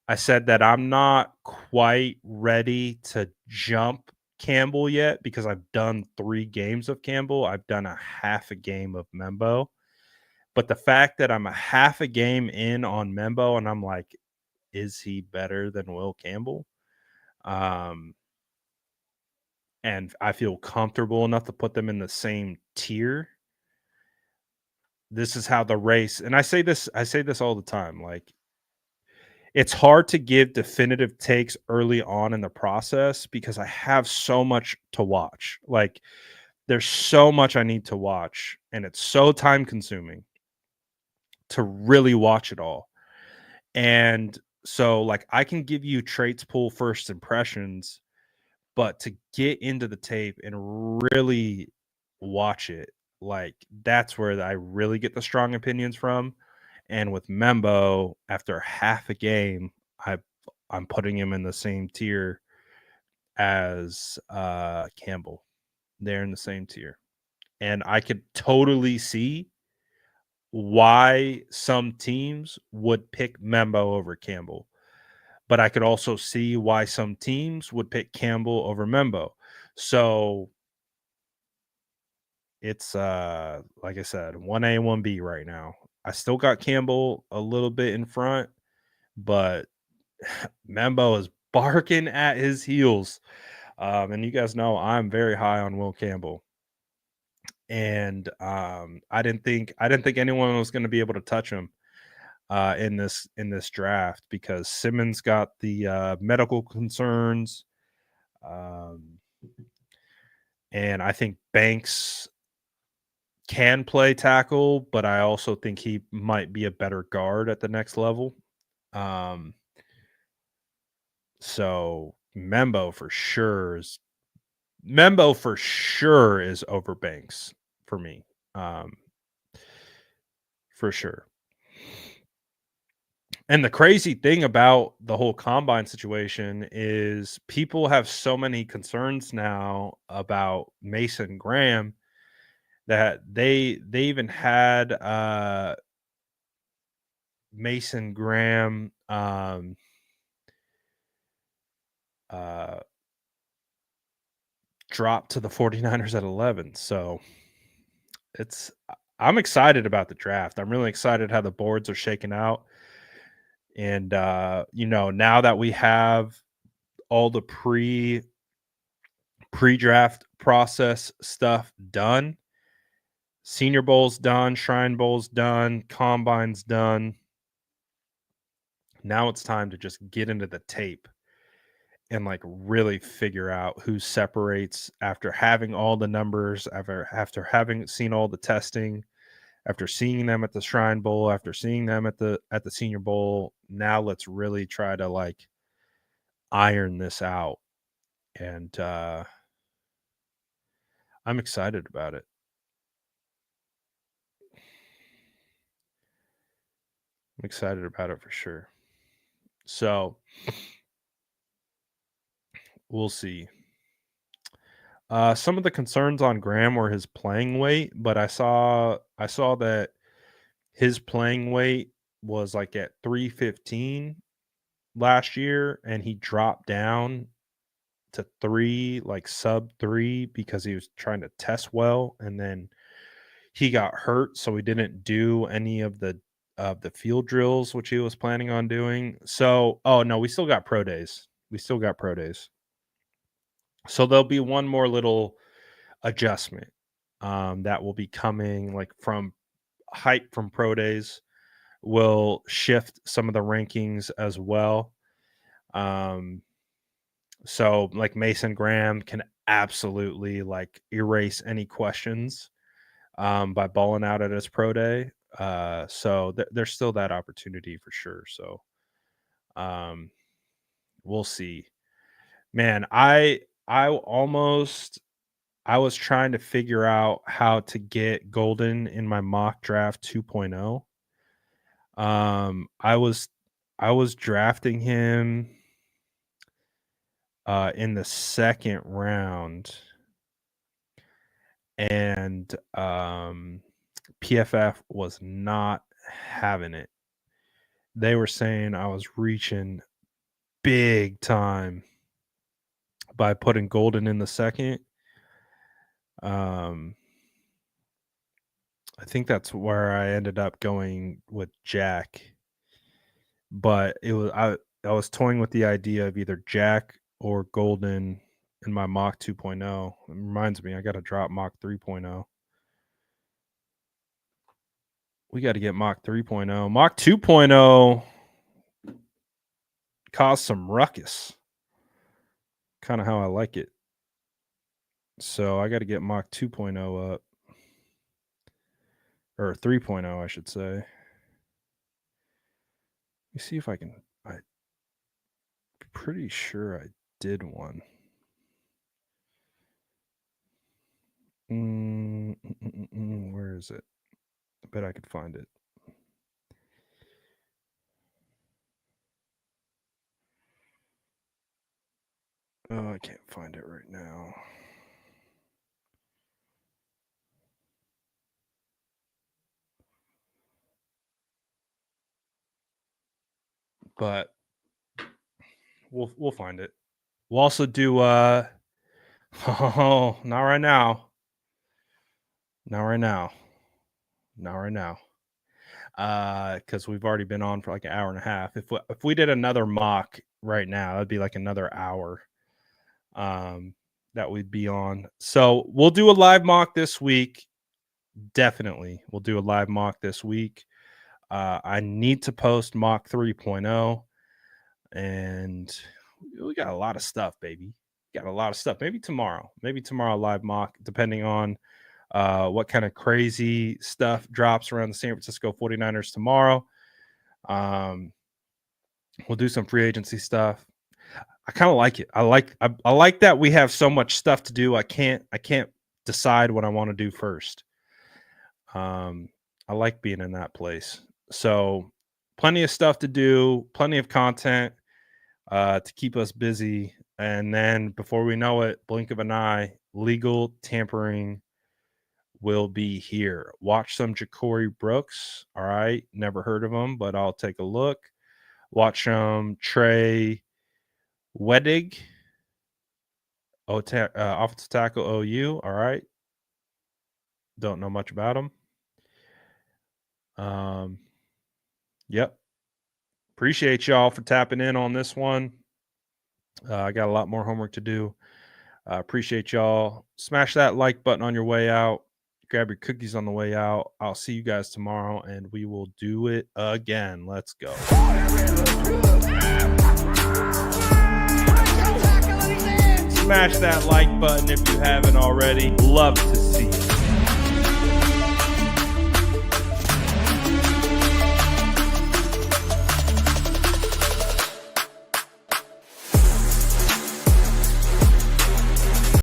S1: I'm not quite ready to jump Campbell yet because I've done 3 games of Campbell. I've done a half a game of Membo. But the fact that I'm a half a game in on Membo and I'm like, is he better than Will Campbell? Um, and I feel comfortable enough to put them in the same tier. This is how the race, and I say this all the time, like it's hard to give definitive takes early on in the process because I have so much to watch. Like there's so much I need to watch and it's so time consuming to really watch it all. And so like I can give you traits pool first impressions, but to get into the tape and really watch it, like that's where I really get the strong opinions from. And with Membo, after half a game, I I'm putting him in the same tier as Campbell. They're in the same tier. And I could totally see why some teams would pick Membo over Campbell. But I could also see why some teams would pick Campbell over Membo. So it's like I said, 1A, 1B right now. I still got Campbell a little bit in front, but Membo is barking at his heels. And you guys know I'm very high on Will Campbell. And I didn't think anyone was going to be able to touch him in this draft because Simmons got the medical concerns. Um, and I think Banks can play tackle, but I also think he might be a better guard at the next level. Um, so Membo for sure is over Banks for me. Um, for sure. And the crazy thing about the whole combine situation is people have so many concerns now about Mason Graham that they even had Mason Graham uh dropped to the 49ers at 11. So I'm excited about the draft. I'm really excited how the boards are shaking out. And now that we have all the pre-draft process stuff done, Senior Bowl's done, Shrine Bowl's done, Combine's done. Now it's time to just get into the tape and like really figure out who separates after having all the numbers, after having seen all the testing, after seeing them at the Shrine Bowl, after seeing them at the Senior Bowl. Now let's really try to like iron this out. And I'm excited about it. I'm excited about it for sure. So we'll see. Some of the concerns on Graham were his playing weight, but I saw that his playing weight was like at 315 last year, and he dropped down to 3, like sub 3, because he was trying to test well, and then he got hurt, so he didn't do any of the field drills which he was planning on doing. So, oh no, we still got pro days. So there'll be one more little adjustment that will be coming, like from hype from pro days will shift some of the rankings as well. So like Mason Graham can absolutely like erase any questions by balling out at his pro day. So there's still that opportunity for sure. So we'll see. Man, I was trying to figure out how to get Golden in my mock draft 2.0. I was drafting him in the second round, and PFF was not having it. They were saying I was reaching big time by putting Golden in the second. I think that's where I ended up going with Jack, but it was I was toying with the idea of either Jack or Golden in my mock 2.0. It reminds me, I got to drop mock 3.0. We got to get mock 3.0. Mock 2.0 caused some ruckus. Kind of how I like it. So I got to get mock 2.0 up. Or 3.0, I should say. Let me see if I can. I'm pretty sure I did one. Where is it? I bet I could find it. Oh, I can't find it right now. But we'll find it. We'll also do oh, not right now. Because we've already been on for like an hour and a half. If we did another mock right now, that'd be like another hour that we'd be on. So we'll do a live mock this week. Definitely, we'll do a live mock this week. I need to post mock 3.0, and we got a lot of stuff, baby. Got a lot of stuff. Maybe tomorrow live mock, depending on what kind of crazy stuff drops around the San Francisco 49ers tomorrow. We'll do some free agency stuff. I kind of like it. I like that we have so much stuff to do. I can't decide what I want to do first. I like being in that place. So plenty of stuff to do, plenty of content to keep us busy. And then before we know it, blink of an eye, legal tampering will be here. Watch some Ja'Cory Brooks. All right. Never heard of him, but I'll take a look. Watch some Trey Wedig, offensive tackle OU. All right. Don't know much about him. Yep. Appreciate y'all for tapping in on this one. I got a lot more homework to do. Appreciate y'all. Smash that like button on your way out. Grab your cookies on the way out. I'll see you guys tomorrow, and we will do it again. Let's go. Smash that like button if you haven't already. Love to see you.